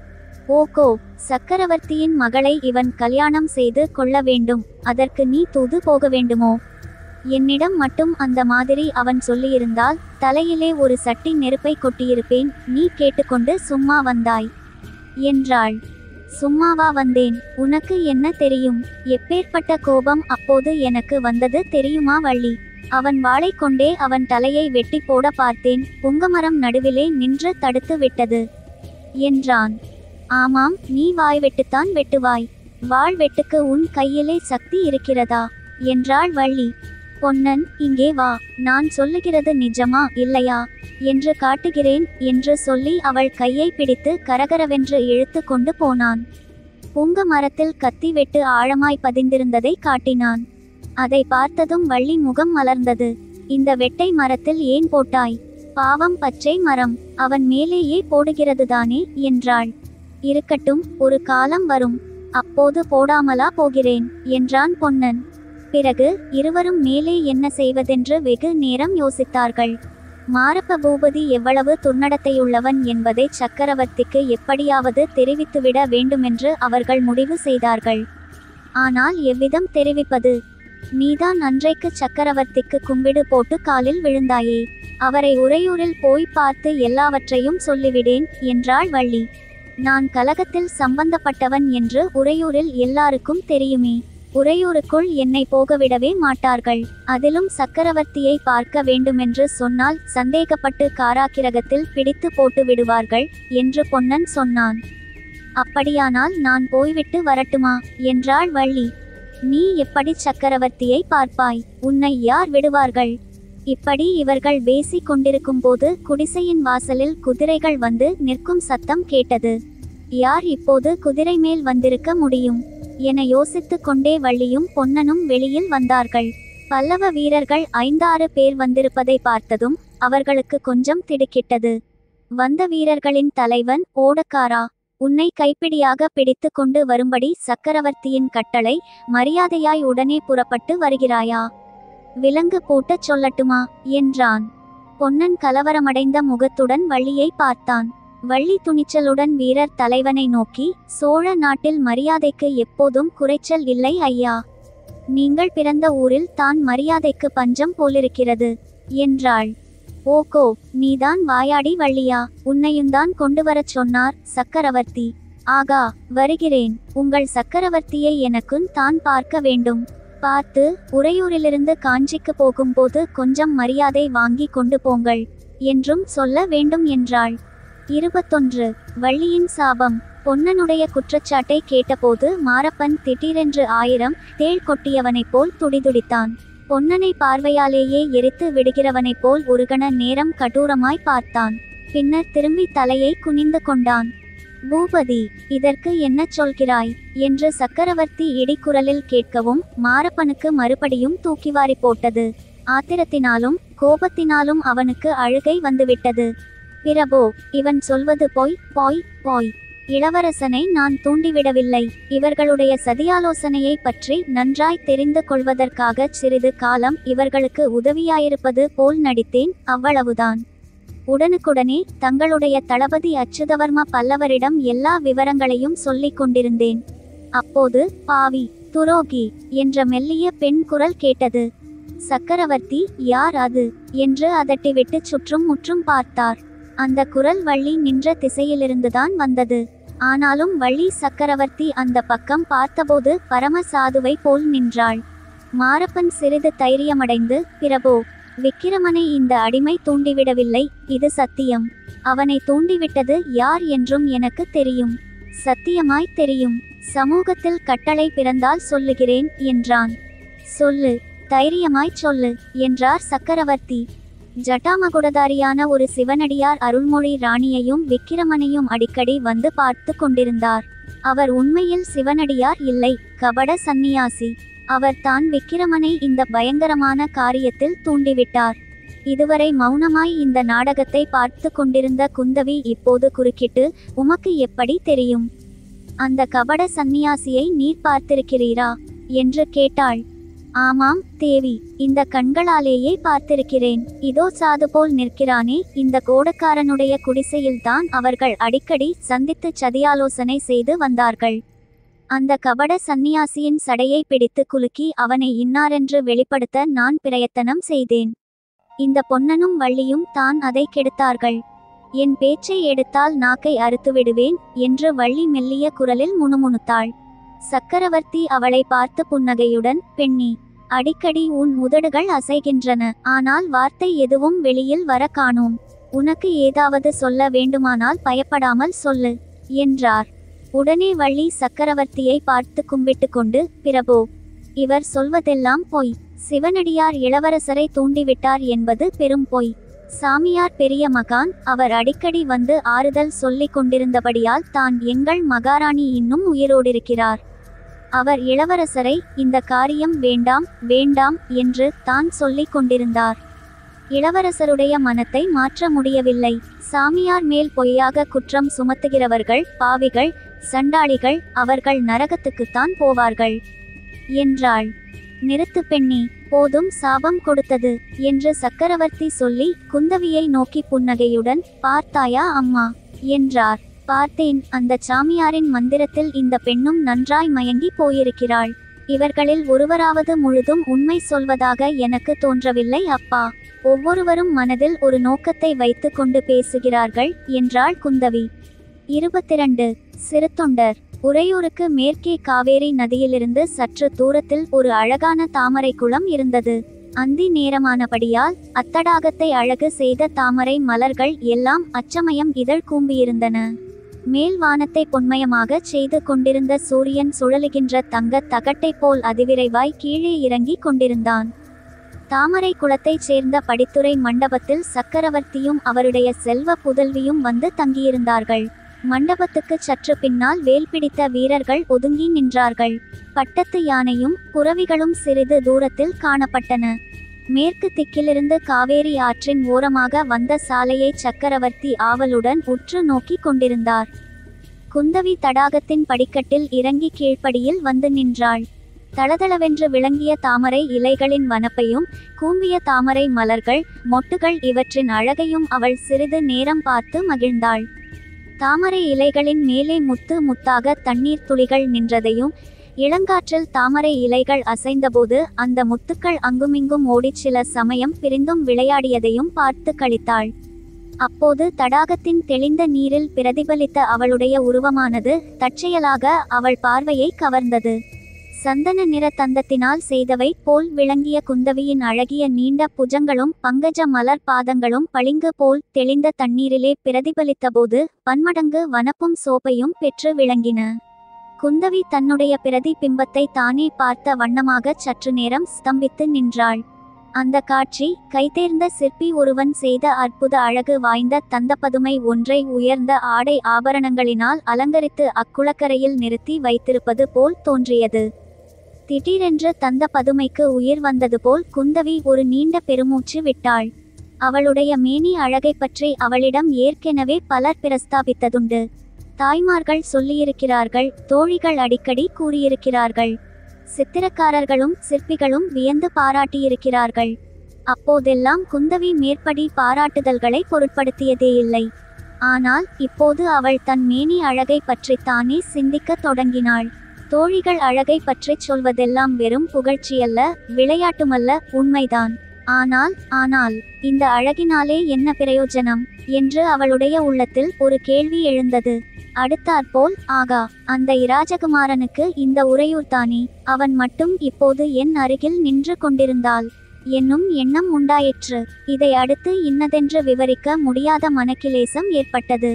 ஓகோ, சக்கரவர்த்தியின் மகளை இவன் கல்யாணம் செய்து கொள்ள வேண்டும், அதற்கு நீ தூது போக வேண்டுமோ? என்னிடம் மட்டும் அந்த மாதிரி அவன் சொல்லியிருந்தால் தலையிலே ஒரு சட்டி நெருப்பை கொட்டியிருப்பேன். நீ கேட்டுக்கொண்டு சும்மா வந்தாய் என்றாள். சும்மாவா வந்தேன்? உனக்கு என்ன தெரியும்? எப்பேற்பட்ட கோபம் அப்போது எனக்கு வந்தது தெரியுமா வள்ளி? அவன் வாளை கொண்டே அவன் தலையை வெட்டி போட பார்த்தேன். புங்கமரம் நடுவிலே நின்று தடுத்து விட்டது என்றான். ஆமாம், நீ வாய் வெட்டுத்தான் வெட்டுவாய். வாள் வெட்டுக்கு உன் கையிலே சக்தி இருக்கிறதா என்றாள் வள்ளி. பொன்னன், இங்கே வா, நான் சொல்லுகிறது நிஜமா இல்லையா என்று காட்டுகிறேன் என்று சொல்லி அவள் கையை பிடித்து கரகரவென்று இழுத்து கொண்டு போனான். புங்க மரத்தில் கத்தி வெட்டு ஆழமாய் பதிந்திருந்ததை காட்டினான். அதை பார்த்ததும் வள்ளி முகம் மலர்ந்தது. இந்த வெட்டை மரத்தில் ஏன் போட்டாய்? பாவம், பச்சை மரம், அவன் மேலேயே போடுகிறதுதானே என்றாள். இருக்கட்டும், ஒரு காலம் வரும், அப்போது போடாமலா போகிறேன் என்றான் பொன்னன். பிறகு இருவரும் மேலே என்ன செய்வதென்று வெகு நேரம் யோசித்தார்கள். மாரப்ப பூபதி எவ்வளவு துர்நடத்தையுள்ளவன் என்பதை சக்கரவர்த்திக்கு எப்படியாவது தெரிவித்துவிட வேண்டுமென்று அவர்கள் முடிவு செய்தார்கள். ஆனால் எவ்விதம் தெரிவிப்பது? நீதான் அன்றைக்கு சக்கரவர்த்திக்கு கும்பிடு போட்டு காலில் விழுந்தாயே, அவரை உறையூரில் போய் பார்த்து எல்லாவற்றையும் சொல்லிவிடேன் என்றாள் வள்ளி. நான் கலகத்தில் சம்பந்தப்பட்டவன் என்று உறையூரில் எல்லாருக்கும் தெரியுமே. உறையூருக்குள் என்னை போகவிடவே மாட்டார்கள். அதிலும் சக்கரவர்த்தியை பார்க்க வேண்டுமென்று சொன்னால் சந்தேகப்பட்டு காராக்கிரகத்தில் பிடித்து போட்டு விடுவார்கள் என்று பொன்னன் சொன்னான். அப்படியானால் நான் போய்விட்டு வரட்டுமா என்றாள் வள்ளி. நீ எப்படி சக்கரவர்த்தியை பார்ப்பாய்? உன்னை யார் விடுவார்கள்? இப்படி இவர்கள் பேசிக் கொண்டிருக்கும் போது குடிசையின் வாசலில் குதிரைகள் வந்து நிற்கும் சத்தம் கேட்டது. யார் இப்போது குதிரை மேல் வந்திருக்க முடியும் என யோசித்து கொண்டே வள்ளியும் பொன்னனும் வெளியில் வந்தார்கள். பல்லவ வீரர்கள் 5-6 பேர் வந்திருப்பதை பார்த்ததும் அவர்களுக்கு கொஞ்சம் திடுக்கிட்டது. வந்த வீரர்களின் தலைவன், ஓடக்காரா, உன்னை கைப்பிடியாக பிடித்து கொண்டு வரும்படி சக்கரவர்த்தியின் கட்டளை, மரியாதையாய் உடனே புறப்பட்டு வருகிறாயா? விலங்கு பூட்டச் சொல்லட்டுமா என்றான். பொன்னன் கலவரமடைந்த முகத்துடன் வள்ளியை பார்த்தான். வள்ளி துணிச்சலுடன் வீரர் தலைவனை நோக்கி, சோழ நாட்டில் மரியாதைக்கு எப்போதும் குறைச்சல் இல்லை ஐயா. நீங்கள் பிறந்த ஊரில் தான் மரியாதைக்கு பஞ்சம் போலிருக்கிறது என்றாள். ஓகோ, நீதான் வாயாடி வள்ளியா? உன்னையும்தான் கொண்டு வரச் சொன்னார் சக்கரவர்த்தி. ஆகா, வருகிறேன். உங்கள் சக்கரவர்த்தியை எனக்கும் தான் பார்க்க வேண்டும். பார்த்து உறையூரிலிருந்து காஞ்சிக்கு போகும்போது கொஞ்சம் மரியாதை வாங்கி கொண்டு போங்கள் என்றும் சொல்ல வேண்டும் என்றாள். 21. வள்ளியின் சாபம். பொன்னனுடைய குற்றச்சாட்டை கேட்டபோது மாரப்பன் திடீரென்று 1000 தேள் கொட்டியவனைப் போல் துடிதுடித்தான். பொன்னனை பார்வையாலேயே எரித்து விடுகிறவனைப் போல் ஒரு கண நேரம் கடூரமாய் பார்த்தான். பின்னர் திரும்பி தலையை குனிந்து கொண்டான். பூபதி, இதற்கு என்ன சொல்கிறாய் என்று சக்கரவர்த்தி இடிக்குரலில் கேட்கவும் மாரப்பனுக்கு மறுபடியும் தூக்கிவாரி போட்டது. ஆத்திரத்தினாலும் கோபத்தினாலும் அவனுக்கு அழுகை வந்துவிட்டது. பிரபோ, இவன் சொல்வது போய் போய் போய். இளவரசனை நான் தூண்டிவிடவில்லை. இவர்களுடைய சதியாலோசனையை பற்றி நன்றாய் தெரிந்து கொள்வதற்காக சிறிது காலம் இவர்களுக்கு உதவியாயிருப்பது போல் நடித்தேன், அவ்வளவுதான். உடனுக்குடனே தங்களுடைய தளபதி அச்சுதவர்ம பல்லவரிடம் எல்லா விவரங்களையும் சொல்லிக் கொண்டிருந்தேன். அப்போது பாவி, துரோகி என்ற மெல்லிய பெண் குரல் கேட்டது. சக்கரவர்த்தி, யார் அது என்று அதட்டிவிட்டு சுற்றும் முற்றும் பார்த்தார். அந்த குரல் வள்ளி நின்ற திசையிலிருந்துதான் வந்தது. ஆனாலும் வள்ளி சக்கரவர்த்தி அந்த பக்கம் பார்த்தபோது பரம சாதுவை போல் நின்றாள். மாரப்பன் சிறிது தைரியமடைந்து, பிரபோ, விக்கிரமனை இந்த அடிமை தூண்டிவிடவில்லை, இது சத்தியம். அவனை தூண்டிவிட்டது யார் என்றும் எனக்கு தெரியும். சத்தியமாய் தெரியும். சமூகத்தில் கட்டளை பிறந்தால் சொல்லுகிறேன் என்றான். சொல்லு, தைரியமாய் சொல்லு என்றார் சக்கரவர்த்தி. ஜட்டாமகுடதாரியான ஒரு சிவனடியார் அருள்மொழி ராணியையும் விக்கிரமனையும் அடிக்கடி வந்து பார்த்து கொண்டிருந்தார். அவர் உண்மையில் சிவனடியார் இல்லை, கபட சந்நியாசி. அவர் தான் விக்கிரமனை இந்த பயங்கரமான காரியத்தில் தூண்டிவிட்டார். இதுவரை மௌனமாய் இந்த நாடகத்தை பார்த்து கொண்டிருந்த குந்தவி இப்போது குறுக்கிட்டு, உமக்கு எப்படி தெரியும்? அந்த கபட சந்நியாசியை நீர் பார்த்திருக்கிறீரா என்று கேட்டாள். ஆமாம் தேவி, இந்த கண்களாலேயே பார்த்திருக்கிறேன். இதோ சாது போல் நிற்கிறானே, இந்த கோடக்காரனுடைய குடிசையில்தான் அவர்கள் அடிக்கடி சந்தித்து சதியாலோசனை செய்து வந்தார்கள். அந்த கபட சந்நியாசியின் சடையை பிடித்து குலுக்கி அவனை இன்னாரென்று வெளிப்படுத்த நான் பிரயத்தனம் செய்தேன். இந்த பொன்னனும் வள்ளியும் தான் அதை கெடுத்தார்கள். என் பேச்சை எடுத்தால் நாக்கை அறுத்துவிடுவேன் என்று வள்ளி மெல்லிய குரலில் முணுமுணுத்தாள். சக்கரவர்த்தி அவளை பார்த்து புன்னகையுடன், பெண்ணி, அடிக்கடி உன் உதடுகள் அசைகின்றன, ஆனால் வார்த்தை எதுவும் வெளியில் வர காணோம். உனக்கு ஏதாவது சொல்ல வேண்டுமானால் பயப்படாமல் சொல்லு என்றார். உடனே வள்ளி சக்கரவர்த்தியை பார்த்து கும்பிட்டு கொண்டு, பிரபு, இவர் சொல்வதெல்லாம் பொய். சிவனடியார் இளவரசரை தூண்டிவிட்டார் என்பது பெரும் பொய். சாமியார் பெரிய மகான், அவர் அடிக்கடி வந்து ஆறுதல் சொல்லிக் கொண்டிருந்தபடியால் தான் எங்கள் மகாராணி இன்னும் உயிரோடிருக்கிறார். அவர் இளவரசரை இந்த காரியம் வேண்டாம் வேண்டாம் என்று தான் சொல்லிக் கொண்டிருந்தார். இளவரசருடைய மனத்தை மாற்ற முடியவில்லை. சாமியார் மேல் பொய்யாக குற்றம் சுமத்துகிறவர்கள் பாவிகள், சண்டாளிகள், அவர்கள் நரகத்துக்குத்தான் போவார்கள் என்றாள். நிறுத்து பெண்ணி, போதும், சாபம் கொடுத்தது என்று சக்கரவர்த்தி சொல்லி குந்தவியை நோக்கி புன்னகையுடன், பார்த்தாயா அம்மா என்றார். பார்த்தேன், அந்த சாமியாரின் மந்திரத்தில் இந்த பெண்ணும் நன்றாய் மயங்கி போயிருக்கிறாள். இவர்களில் ஒருவராவது முழுதும் உண்மை சொல்வதாக எனக்கு தோன்றவில்லை அப்பா. ஒவ்வொருவரும் மனதில் ஒரு நோக்கத்தை வைத்து கொண்டு பேசுகிறார்கள் என்றாள் குந்தவி. 22. சிறுத்தொண்டர். உறையூருக்கு மேற்கே காவேரி நதியிலிருந்து சற்று தூரத்தில் ஒரு அழகான தாமரை குளம் இருந்தது. அந்தி நேரமானபடியால் அத்தடாகத்தை அழகு செய்த தாமரை மலர்கள் எல்லாம் அச்சமயம் இதழ் கூம்பியிருந்தன. மேல் வானத்தை பொன்மயமாக செய்து கொண்டிருந்த சூரியன் சுழலுகின்ற தங்க தகட்டை போல் அதிவிரைவாய் கீழே இறங்கி கொண்டிருந்தான். தாமரை குளத்தைச் சேர்ந்த படித்துறை மண்டபத்தில் சக்கரவர்த்தியும் அவருடைய செல்வ புதல்வியும் வந்து தங்கியிருந்தார்கள். மண்டபத்துக்கு சற்று பின்னால் வேல் பிடித்த வீரர்கள் ஒதுங்கி நின்றார்கள். பட்டத்து யானையும் புறவிகளும் சிறிது தூரத்தில் காணப்பட்டன. மேற்கு திக்கிலிருந்து காவேரி ஆற்றின் ஓரமாக வந்த சாலையை சக்கரவர்த்தி ஆவலுடன் உற்று நோக்கி கொண்டிருந்தார். குந்தவி தடாகத்தின் படிக்கட்டில் இறங்கி கீழ்ப்படியில் வந்து நின்றாள். தளதளவென்று விளங்கிய தாமரை இலைகளின் வனப்பையும் கூம்பிய தாமரை மலர்கள் மொட்டுகள் இவற்றின் அழகையும் அவள் சிறிது நேரம் பார்த்து மகிழ்ந்தாள். தாமரை இலைகளின் மேலே முத்து முத்தாக தண்ணீர் துளிகள் நின்றதையும் இளங்காற்றில் தாமரை இலைகள் அசைந்தபோது அந்த முத்துக்கள் அங்குமிங்கும் ஓடிச் சில சமயம் பிரிந்தும் விளையாடியதையும் பார்த்து களித்தாள். அப்போது தடாகத்தின் தெளிந்த நீரில் பிரதிபலித்த அவளுடைய உருவமானது தற்செயலாக அவள் பார்வையை கவர்ந்தது. சந்தன நிற தந்தத்தினால் செய்தவை போல் விளங்கிய குந்தவியின் அழகிய நீண்ட புஜங்களும் பங்கஜ மலர் பாதங்களும் பளிங்கு போல் தெளிந்த தண்ணீரிலே பிரதிபலித்தபோது பன்மடங்கு வனப்பும் சோப்பையும் பெற்று விளங்கின. குந்தவி தன்னுடைய பிரதிபிம்பத்தை தானே பார்த்த வண்ணமாக சற்று நேரம் ஸ்தம்பித்து நின்றாள். அந்த காட்சி கைதேர்ந்த சிற்பி ஒருவன் செய்த அற்புத அழகு வாய்ந்த தந்தப்பதுமை ஒன்றை உயர்ந்த ஆடை ஆபரணங்களினால் அலங்கரித்து அக்குளக்கரையில் நிறுத்தி வைத்திருப்பது போல் தோன்றியது. திடீரென்று தந்த பதுமைக்கு உயிர் வந்தது போல் குந்தவி ஒரு நீண்ட பெருமூச்சு விட்டாள். அவளுடைய மேனி அழகை பற்றி அவளிடம் ஏற்கெனவே பலர் பிரஸ்தாபித்ததுண்டு. தாய்மார்கள் சொல்லியிருக்கிறார்கள், தோழிகள் அடிக்கடி கூறியிருக்கிறார்கள், சித்திரக்காரர்களும் சிற்பிகளும் வியந்து பாராட்டியிருக்கிறார்கள். அப்போதெல்லாம் குந்தவி மேற்படி பாராட்டுதல்களை பொருட்படுத்தியதே இல்லை. ஆனால் இப்போது அவள் தன் மேனி அழகை பற்றித்தானே சிந்திக்கத் தொடங்கினாள். தோழிகள் அழகை பற்றிச் சொல்வதெல்லாம் வெறும் புகழ்ச்சியல்ல, விளையாட்டுமல்ல, உண்மைதான். ஆனால் இந்த அழகினாலே என்ன பிரயோஜனம் என்று அவளுடைய உள்ளத்தில் ஒரு கேள்வி எழுந்தது. அடுத்தாற்போல், ஆகா, அந்த இராஜகுமாரனுக்கு இந்த உறையூர்தானே, அவன் மட்டும் இப்போது என் அருகில் நின்று கொண்டிருந்தாள் என்னும் எண்ணம் உண்டாயிற்று. இதை அடுத்து இன்னதென்று விவரிக்க முடியாத மனக்கிலேசம் ஏற்பட்டது.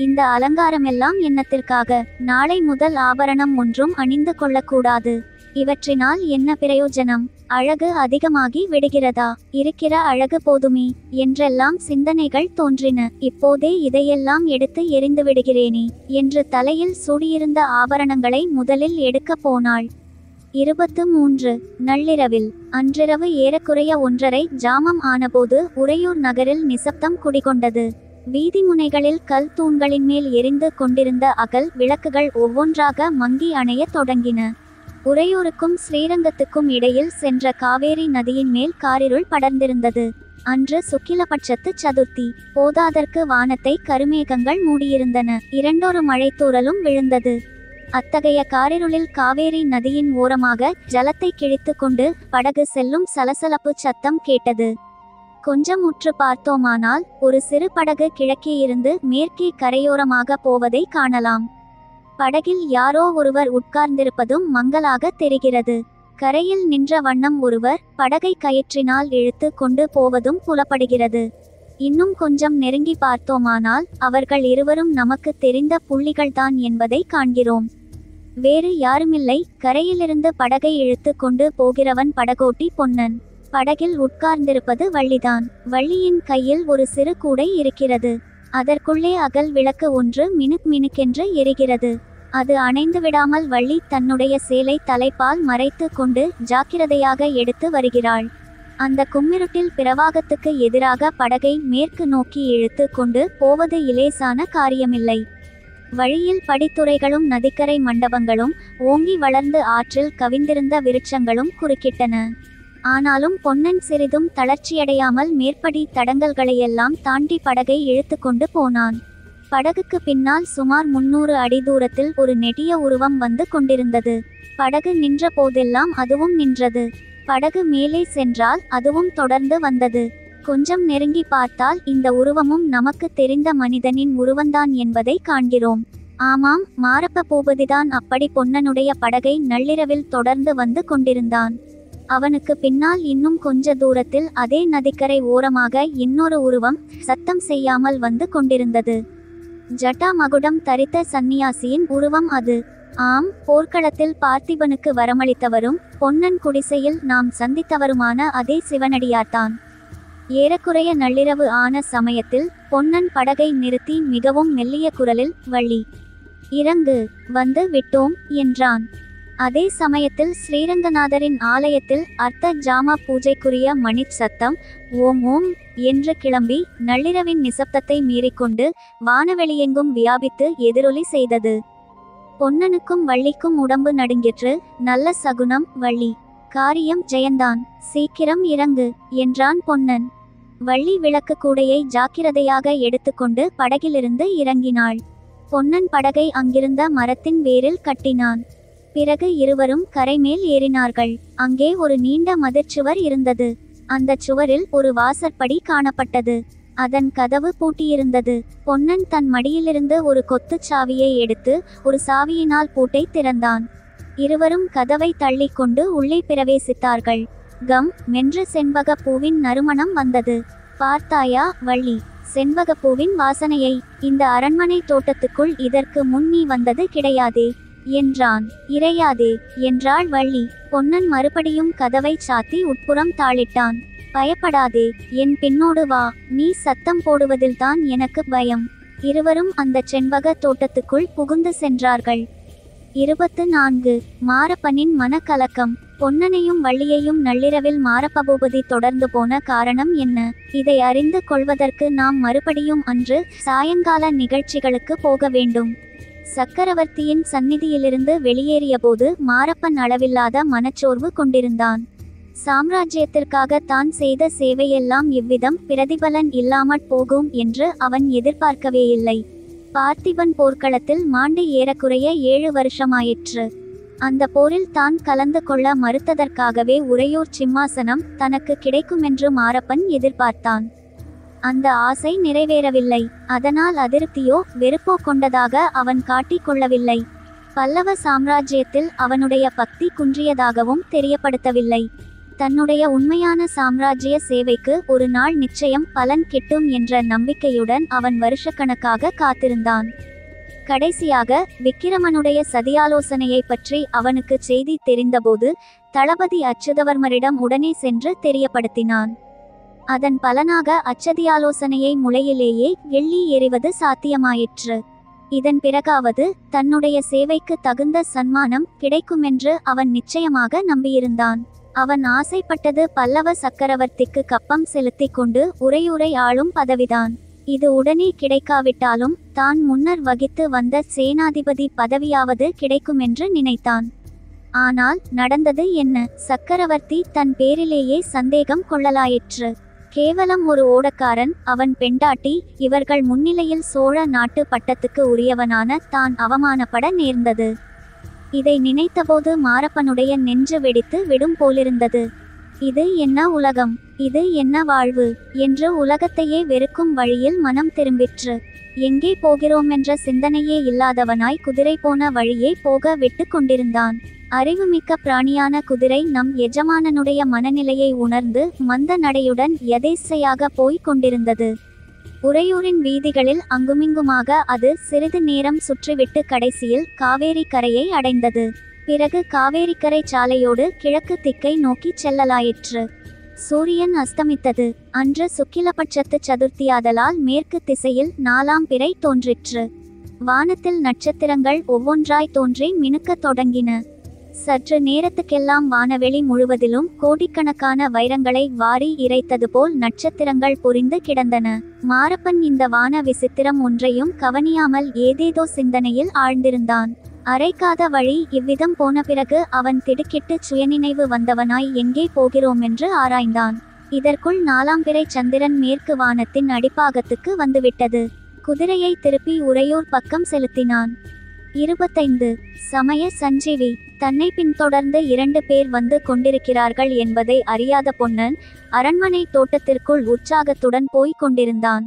இந்த அலங்காரமெல்லாம் என்னத்திற்காக? நாளை முதல் ஆபரணம் ஒன்றும் அணிந்து கொள்ளக்கூடாது. இவற்றினால் என்ன பிரயோஜனம்? அழகு அதிகமாகி விடுகிறதா? இருக்கிற அழகு போதுமே என்றெல்லாம் சிந்தனைகள் தோன்றின. இப்போதே இதையெல்லாம் எடுத்து எறிந்து விடுகிறேனே என்று தலையில் சூடியிருந்த ஆபரணங்களை முதலில் எடுக்கப் போனாள். 23. நள்ளிரவில். அன்றிரவு ஏறக்குறைய 1:30 ஜாமம் ஆனபோது உறையூர் நகரில் நிசப்தம் குடிகொண்டது. வீதி முனைகளில் கல் தூண்களின் மேல் எரிந்து கொண்டிருந்த அகல் விளக்குகள் ஒவ்வொன்றாக மங்கி அணையத் தொடங்கின. உறையூருக்கும் ஸ்ரீரங்கத்துக்கும் இடையில் சென்ற காவேரி நதியின் மேல் காரிருள் படர்ந்திருந்தது. அன்று சுக்கிலபட்சத்து சதுர்த்தி. போதாதற்கு வானத்தை கருமேகங்கள் மூடியிருந்தன. இரண்டொரு மழைத்தூறலும் விழுந்தது. அத்தகைய காரிருளில் காவேரி நதியின் ஓரமாக ஜலத்தை கிழித்து கொண்டு படகு செல்லும் சலசலப்பு சத்தம் கேட்டது. கொஞ்சம் உற்று பார்த்தோமானால் ஒரு சிறு படகு கிழக்கே இருந்து மேற்கே கரையோரமாக போவதை காணலாம். படகில் யாரோ ஒருவர் உட்கார்ந்திருப்பதும் மங்கலாக தெரிகிறது. கரையில் நின்ற வண்ணம் ஒருவர் படகை கயிற்றினால் இழுத்து கொண்டு போவதும் புலப்படுகிறது. இன்னும் கொஞ்சம் நெருங்கி பார்த்தோமானால் அவர்கள் இருவரும் நமக்கு தெரிந்த புள்ளிகள்தான் என்பதை காண்கிறோம். வேறு யாருமில்லை, கரையிலிருந்து படகை இழுத்து கொண்டு போகிறவன் படகோட்டி பொன்னன். படகில் உட்கார்ந்திருப்பது வள்ளிதான். வள்ளியின் கையில் ஒரு சிறு கூடை இருக்கிறது. அதற்குள்ளே அகல் விளக்கு ஒன்று மினுக் மினுக்கென்று எரிகிறது. அது அணைந்து விடாமல் வள்ளி தன்னுடைய சேலை தலைப்பால் மறைத்து கொண்டு ஜாக்கிரதையாக எடுத்து வருகிறாள். அந்த கும்மிருட்டில் பிரவாகத்துக்கு எதிராக படகை மேற்கு நோக்கி இழுத்து கொண்டு போவது இலேசான காரியமில்லை. வழியில் படித்துறைகளும் நதிக்கரை மண்டபங்களும் ஓங்கி வளர்ந்து ஆற்றில் கவிந்திருந்த விருட்சங்களும் குறுக்கிட்டன. ஆனாலும் பொன்னன் சிறிதும் தளர்ச்சியடையாமல் மேற்படி தடங்கல்களையெல்லாம் தாண்டி படகை இழுத்து கொண்டு போனான். படகுக்கு பின்னால் சுமார் 300 அடி தூரத்தில் ஒரு நெடிய உருவம் வந்து கொண்டிருந்தது. படகு நின்ற போதெல்லாம் அதுவும் நின்றது. படகு மேலே சென்றால் அதுவும் தொடர்ந்து வந்தது. கொஞ்சம் நெருங்கி பார்த்தால் இந்த உருவமும் நமக்கு தெரிந்த மனிதனின் உருவந்தான் என்பதை காண்கிறோம். ஆமாம், மாரப்ப பூபதிதான் அப்படி பொன்னனுடைய படகை நள்ளிரவில் தொடர்ந்து வந்து கொண்டிருந்தான். அவனுக்கு பின்னால் இன்னும் கொஞ்ச தூரத்தில் அதே நதிக்கரை ஓரமாக இன்னொரு உருவம் சத்தம் செய்யாமல் வந்து கொண்டிருந்தது. ஜட்டா மகுடம் தரித்த சந்நியாசியின் உருவம் அது. ஆம், போர்க்களத்தில் பார்த்திபனுக்கு வரமளித்தவரும் பொன்னன் குடிசையில் நாம் சந்தித்தவருமான அதே சிவனடியார்தான். ஏறக்குறைய நள்ளிரவு ஆன சமயத்தில் பொன்னன் படகை நிறுத்தி மிகவும் மெல்லிய குரலில், வள்ளி, இறங்கு, வந்து விட்டோம் என்றான். அதே சமயத்தில் ஸ்ரீரங்கநாதரின் ஆலயத்தில் அர்த்த ஜாம பூஜைக்குரிய மணிச் சத்தம் ஓம் ஓம் என்று கிளம்பி நள்ளிரவின் நிசப்தத்தை மீறிக்கொண்டு வானவெளியெங்கும் வியாபித்து எதிரொலி செய்தது. பொன்னனுக்கும் வள்ளிக்கும் உடம்பு நடுங்கிற்று. நல்ல சகுனம் வள்ளி, காரியம் ஜெயந்தான், சீக்கிரம் இறங்கு என்றான் பொன்னன். வள்ளி விளக்கு கூடையை ஜாக்கிரதையாக எடுத்துக்கொண்டு படகிலிருந்து இறங்கினாள். பொன்னன் படகை அங்கிருந்த மரத்தின் வேரில் கட்டினான். பிறகு இருவரும் கரைமேல் ஏறினார்கள். அங்கே ஒரு நீண்ட மதிர்ச்சுவர் இருந்தது. அந்த சுவரில் ஒரு வாசற்படி காணப்பட்டது. அதன் கதவு பூட்டியிருந்தது. பொன்னன் தன் மடியிலிருந்து ஒரு கொத்துச் சாவியை எடுத்து ஒரு சாவியினால் பூட்டை திறந்தான். இருவரும் கதவை தள்ளிக்கொண்டு உள்ளே பிரவேசித்தார்கள். கம் மென்று செண்பகப்பூவின் நறுமணம் வந்தது. பார்த்தாயா வள்ளி, செண்பகப்பூவின் வாசனையை? இந்த அரண்மனை தோட்டத்துக்குள் இதற்கு முன் நீ வந்தது கிடையாதே என்றான். இறையாதே என்றாள் வள்ளி. பொன்னன் மறுபடியும் கதவை சாத்தி உட்புறம் தாளிட்டான். பயப்படாதே, என் பின்னோடு வா, நீ சத்தம் போடுவதில்தான் எனக்கு பயம். இருவரும் அந்த செண்பக தோட்டத்துக்குள் புகுந்து சென்றார்கள். 24. மாரப்பனின் மனக்கலக்கம். பொன்னனையும் வள்ளியையும் நள்ளிரவில் மாரப்பபூபதி தொடர்ந்து போன காரணம் என்ன? இதை அறிந்து கொள்வதற்கு நாம் மறுபடியும் அன்று சாயங்கால நிகழ்ச்சிகளுக்கு போக வேண்டும். சக்கரவர்த்தியின் சந்நிதியிலிருந்து வெளியேறியபோது மாரப்பன் அளவில்லாத மனச்சோர்வு கொண்டிருந்தான். சாம்ராஜ்யத்திற்காக தான் செய்த சேவையெல்லாம் இவ்விதம் பிரதிபலன் இல்லாமற் போகும் என்று அவன் எதிர்பார்க்கவேயில்லை. பார்த்திபன் போர்க்களத்தில் மாண்டு ஏறக்குறைய 7 வருஷமாயிற்று. அந்த போரில் தான் கலந்து கொள்ள மறுத்ததற்காகவே உறையூர் சிம்மாசனம் தனக்கு கிடைக்குமென்று மாரப்பன் எதிர்பார்த்தான். அந்த ஆசை நிறைவேறவில்லை. அதனால் அதிருப்தியோ வெறுப்போ கொண்டதாக அவன் காட்டிக் கொள்ளவில்லை. பல்லவ சாம்ராஜ்யத்தில் அவனுடைய பக்தி குன்றியதாகவும் தெரியப்படுத்தவில்லை. தன்னுடைய உண்மையான சாம்ராஜ்ய சேவைக்கு ஒரு நாள் நிச்சயம் பலன் கிட்டும் என்ற நம்பிக்கையுடன் அவன் வருஷக்கணக்காக காத்திருந்தான். கடைசியாக விக்கிரமனுடைய சதியாலோசனையை பற்றி அவனுக்கு செய்தி தெரிந்தபோது தளபதி அச்சுதவர்மரிடம் உடனே சென்று தெரியப்படுத்தினான். அதன் பலனாக அச்சதியாலோசனையை முளையிலேயே எள்ளி எறிவது சாத்தியமாயிற்று. இதன் பிறகாவது தன்னுடைய சேவைக்கு தகுந்த சன்மானம் கிடைக்குமென்று அவன் நிச்சயமாக நம்பியிருந்தான். அவன் ஆசைப்பட்டது பல்லவ சக்கரவர்த்திக்கு கப்பம் செலுத்தி கொண்டு உறையூரை ஆளும் பதவிதான். இது உடனே கிடைக்காவிட்டாலும் தான் முன்னர் வகித்து வந்த சேனாதிபதி பதவியாவது கிடைக்குமென்று நினைத்தான். ஆனால் நடந்தது என்ன? சக்கரவர்த்தி தன் பேரிலேயே சந்தேகம் கொள்ளலாயிற்று. கேவலம் ஒரு ஓடக்காரன், அவன் பெண்டாட்டி, இவர்கள் முன்னிலையில் சோழ நாட்டு பட்டத்துக்கு உரியவனான தான் அவமானப்பட நேர்ந்தது. இதை நினைத்தபோது மாரப்பனுடைய நெஞ்சு வெடித்து விடும் போலிருந்தது. இது என்ன உலகம், இது என்ன வாழ்வு என்று உலகத்தையே வெறுக்கும் வழியில் மனம் திரும்பிற்று. எங்கே போகிறோமென்ற சிந்தனையே இல்லாதவனாய் குதிரை போன வழியே போக விட்டு கொண்டிருந்தான். அறிவுமிக்க பிராணியான குதிரை நம் எஜமானனுடைய மனநிலையை உணர்ந்து மந்த நடையுடன் யதேச்சையாக போய்க் கொண்டிருந்தது. உறையூரின் வீதிகளில் அங்குமிங்குமாக அது சிறிது நேரம் சுற்றிவிட்டு கடைசியில் காவேரி கரையை அடைந்தது. பிறகு காவேரிக்கரை சாலையோடு கிழக்கு திக்கை நோக்கி செல்லலாயிற்று. சூரியன் அஸ்தமித்தது. அன்று சுக்கிலபட்சத்து சதுர்த்தியாதலால் மேற்கு திசையில் 4ஆம் பிறை தோன்றிற்று. வானத்தில் நட்சத்திரங்கள் ஒவ்வொன்றாய் தோன்றி மினுக்கத் தொடங்கின. சற்று நேரத்துக்கெல்லாம் வானவெளி முழுவதிலும் கோடிக்கணக்கான வைரங்களை வாரி இறைத்தது போல் நட்சத்திரங்கள் பொரிந்து கிடந்தன. மாரப்பன் இந்த வான விசித்திரம் ஒன்றையும் கவனியாமல் ஏதேதோ சிந்தனையில் ஆழ்ந்திருந்தான். அரைக்காத வழி இவ்விதம் போன பிறகு அவன் திடுக்கிட்டு சுயநினைவு வந்தவனாய் எங்கே போகிறோமென்று ஆராய்ந்தான். இதற்குள் 4ஆம் பிறை சந்திரன் மேற்கு வானத்தின் அடிப்பாகத்துக்கு வந்துவிட்டது. குதிரையை திருப்பி உறையூர் பக்கம் செலுத்தினான். 25. சமய சஞ்சீவி. தன்னை பின்தொடர்ந்து 2 பேர் வந்து கொண்டிருக்கிறார்கள் என்பதை அறியாத பொன்னன் அரண்மனை தோட்டத்திற்குள் உற்சாகத்துடன் போய்க் கொண்டிருந்தான்.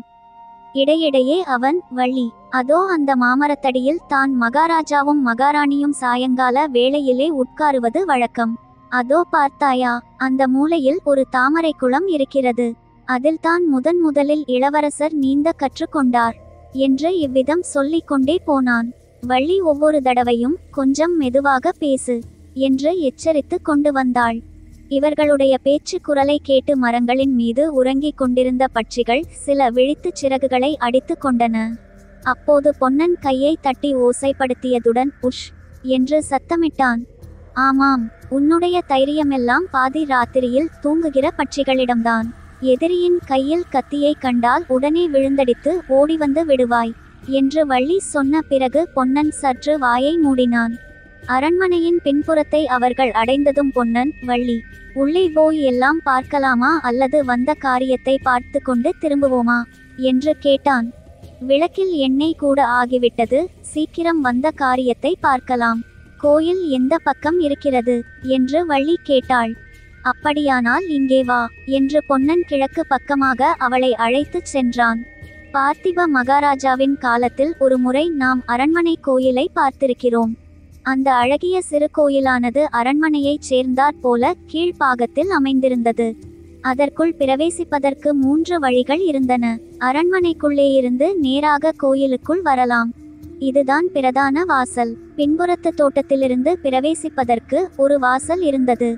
இடையிடையே அவன், வள்ளி, அதோ அந்த மாமரத்தடியில் தான் மகாராஜாவும் மகாராணியும் சாயங்கால வேளையிலே உட்காருவது வழக்கம். அதோ பார்த்தாயா, அந்த மூலையில் ஒரு தாமரை குளம் இருக்கிறது. அதில் தான் முதலில் இளவரசர் நீந்த கற்றுக்கொண்டார் என்று இவ்விதம் சொல்லிக் கொண்டே போனான். வள்ளி ஒவ்வொரு தடவையும் கொஞ்சம் மெதுவாக பேசு என்று எச்சரித்து கொண்டு வந்தாள். இவர்களுடைய பேச்சு குரலை கேட்டு மரங்களின் மீது உறங்கிக் கொண்டிருந்த பட்சிகள் சில விழித்துச் சிறகுகளை அடித்து கொண்டன. அப்போது பொன்னன் கையை தட்டி ஓசைப்படுத்தியதுடன் உஷ் என்று சத்தமிட்டான். ஆமாம், உன்னுடைய தைரியமெல்லாம் பாதி ராத்திரியில் தூங்குகிற பட்சிகளிடம்தான். எதிரியின் கையில் கத்தியை கண்டால் உடனே விழுந்தடித்து ஓடிவந்து விடுவாய் என்று வள்ளி சொன்ன பிறகு பொன்னன் சற்று வாயை மூடினான். அரண்மனையின் பின்புறத்தை அவர்கள் அடைந்ததும் பொன்னன், வள்ளி, உள்ளே போய் எல்லாம் பார்க்கலாமா அல்லது வந்த காரியத்தை பார்த்து கொண்டு திரும்புவோமா என்று கேட்டான். விளக்கில் எண்ணெய் கூட ஆகிவிட்டது, சீக்கிரம் வந்த காரியத்தை பார்க்கலாம். கோயில் எந்த பக்கம் இருக்கிறது என்று வள்ளி கேட்டாள். அப்படியானால் இங்கே வா என்று பொன்னன் கிழக்கு பக்கமாக அவளை அழைத்துச் சென்றான். பார்த்திப மகாராஜாவின் காலத்தில் ஒரு முறை நாம் அரண்மனை கோயிலை பார்த்திருக்கிறோம். அந்த அழகிய சிறு கோயிலானது அரண்மனையைச் சேர்ந்தாற் போல கீழ்ப்பாகத்தில் அமைந்திருந்தது. அதற்குள் பிரவேசிப்பதற்கு 3 வழிகள் இருந்தன. அரண்மனைக்குள்ளேயிருந்து நேராக கோயிலுக்குள் வரலாம். இதுதான் பிரதான வாசல். பின்புறத்து தோட்டத்திலிருந்து பிரவேசிப்பதற்கு ஒரு வாசல் இருந்தது.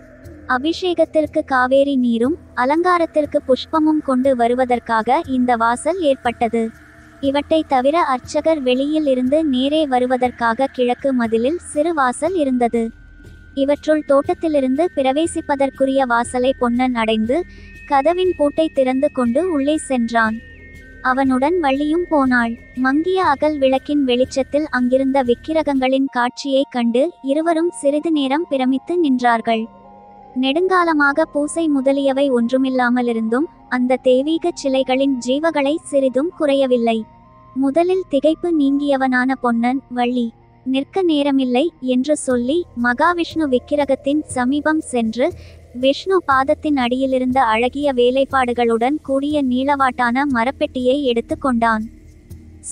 அபிஷேகத்திற்கு காவேரி நீரும் அலங்காரத்திற்கு புஷ்பமும் கொண்டு வருவதற்காக இந்த வாசல் ஏற்பட்டது. இவற்றை தவிர அர்ச்சகர் வெளியில் இருந்து நேரே வருவதற்காக கிழக்கு மதிலில் சிறு வாசல் இருந்தது. இவற்றுள் தோட்டத்திலிருந்து பிரவேசிப்பதற்குரிய வாசலை பொன்னன் அடைந்து கதவின் பூட்டை திறந்து கொண்டு உள்ளே சென்றான். அவனுடன் வள்ளியும் போனாள். மங்கிய அகல் விளக்கின் வெளிச்சத்தில் அங்கிருந்த விக்கிரகங்களின் காட்சியைக் கண்டு இருவரும் சிறிது நேரம் பிரமித்து நின்றார்கள். நெடுங்காலமாக பூசை முதலியவை ஒன்றுமில்லாமலிருந்தும் அந்த தெய்வீக சிலைகளின் ஜீவகளை சிறிதும் குறையவில்லை. முதலில் திகைப்பு நீங்கியவனான பொன்னன், வள்ளி, நிற்க நேரமில்லை என்று சொல்லி மகாவிஷ்ணு விக்கிரகத்தின் சமீபம் சென்று விஷ்ணு பாதத்தின் அடியிலிருந்த அழகிய வேலைப்பாடுகளுடன் கூடிய நீளவாட்டான மரப்பெட்டியை எடுத்து கொண்டான்.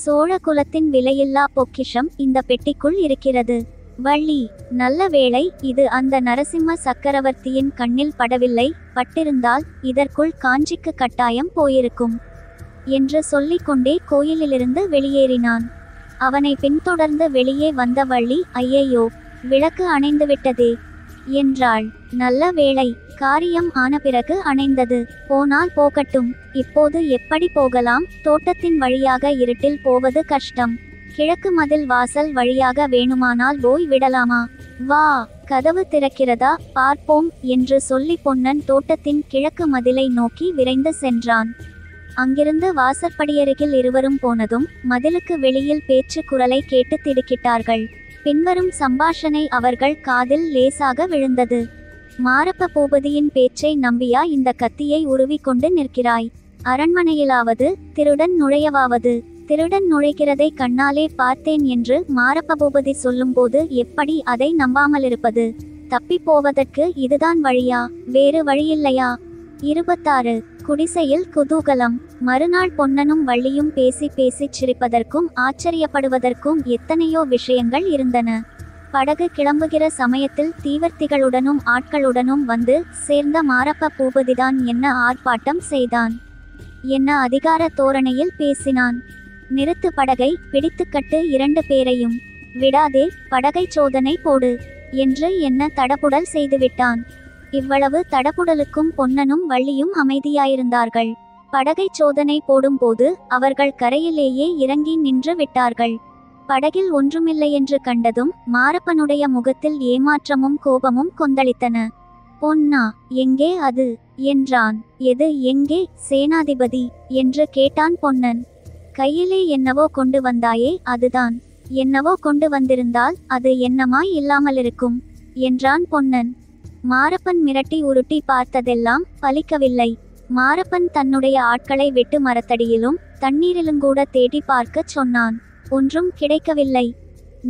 சோழ குலத்தின் விலையில்லா பொக்கிஷம் இந்த பெட்டிக்குள் இருக்கிறது. வள்ளி, நல்ல வேளை இது அந்த நரசிம்ம சக்கரவர்த்தியின் கண்ணில் படவில்லை, பட்டிருந்தால் இதற்குள் காஞ்சிக்கு கட்டாயம் போயிருக்கும் என்று சொல்லிக்கொண்டே கோயிலிலிருந்து வெளியேறினான். அவனை பின்தொடர்ந்து வெளியே வந்த வள்ளி, ஐயையோ, விளக்கு அணைந்துவிட்டதே என்றாள். நல்ல வேளை, காரியம் ஆன பிறகு அணைந்தது. போனால் போகட்டும், இப்போது எப்படி போகலாம்? தோட்டத்தின் வழியாக இருட்டில் போவது கஷ்டம். கிழக்கு மதில் வாசல் வழியாக வேணுமானால் போய் விடலாமா? வா, கதவு திறக்கிறதா பார்ப்போம் என்று சொல்லி பொன்னன் தோட்டத்தின் கிழக்கு மதிலை நோக்கி விரைந்து சென்றான். அங்கிருந்து வாசற்படியருகில் இருவரும் போனதும் மதிலுக்கு வெளியில் பேச்சு குரலை கேட்டு திடுக்கிட்டார்கள். பின்வரும் சம்பாஷணை அவர்கள் காதில் லேசாக விழுந்தது. மாரப்ப பூபதியின் பேச்சை நம்பியா இந்த கத்தியை உருவிக்கொண்டு நிற்கிறாய்? அரண்மனையிலாவது திருடன் நுழையவாவது? திருடன் நுழைகிறதை கண்ணாலே பார்த்தேன் என்று மாரப்ப பூபதி சொல்லும்போது எப்படி அதை நம்பாமலிருப்பது? தப்பி போவதற்கு இதுதான் வழியா? வேறு வழியில்லையா? 26. குடிசையில் குதூகலம். மறுநாள் பொன்னனும் வள்ளியும் பேசி பேசிச் சிரிப்பதற்கும் ஆச்சரியப்படுவதற்கும் எத்தனையோ விஷயங்கள் இருந்தன. படகு கிளம்புகிற சமயத்தில் தீவர்த்திகளுடனும் ஆட்களுடனும் வந்து சேர்ந்த மாரப்ப பூபதிதான் என்ன ஆர்ப்பாட்டம் செய்தான், என்ன அதிகார தோரணையில் பேசினான். நிறுத்து படகை, பிடித்துக்கட்டு 2 பேரையும், விடாதே, படகை சோதனை போடு என்று என்ன தடபுடல் செய்துவிட்டான். இவ்வளவு தடபுடலுக்கும் பொன்னனும் வள்ளியும் அமைதியாயிருந்தார்கள். படகை சோதனை போடும்போது அவர்கள் கரையிலேயே இறங்கி நின்று விட்டார்கள். படகில் ஒன்றுமில்லையென்று கண்டதும் மாரப்பனுடைய முகத்தில் ஏமாற்றமும் கோபமும் கொந்தளித்தன. பொன்னா, எங்கே அது என்றான். எது எங்கே சேனாதிபதி என்று கேட்டான் பொன்னன். கையிலே என்னவோ கொண்டு வந்தாயே, அதுதான். என்னவோ கொண்டு வந்திருந்தால் அது என்னமாய் இல்லாமலிருக்கும் என்றான் பொன்னன். மாரப்பன் மிரட்டி உருட்டி பார்த்ததெல்லாம் பலிக்கவில்லை. மாரப்பன் தன்னுடைய ஆட்களை வெட்டு மரத்தடியிலும் தண்ணீரிலுங்கூட தேடி பார்க்கச் சொன்னான். ஒன்றும் கிடைக்கவில்லை.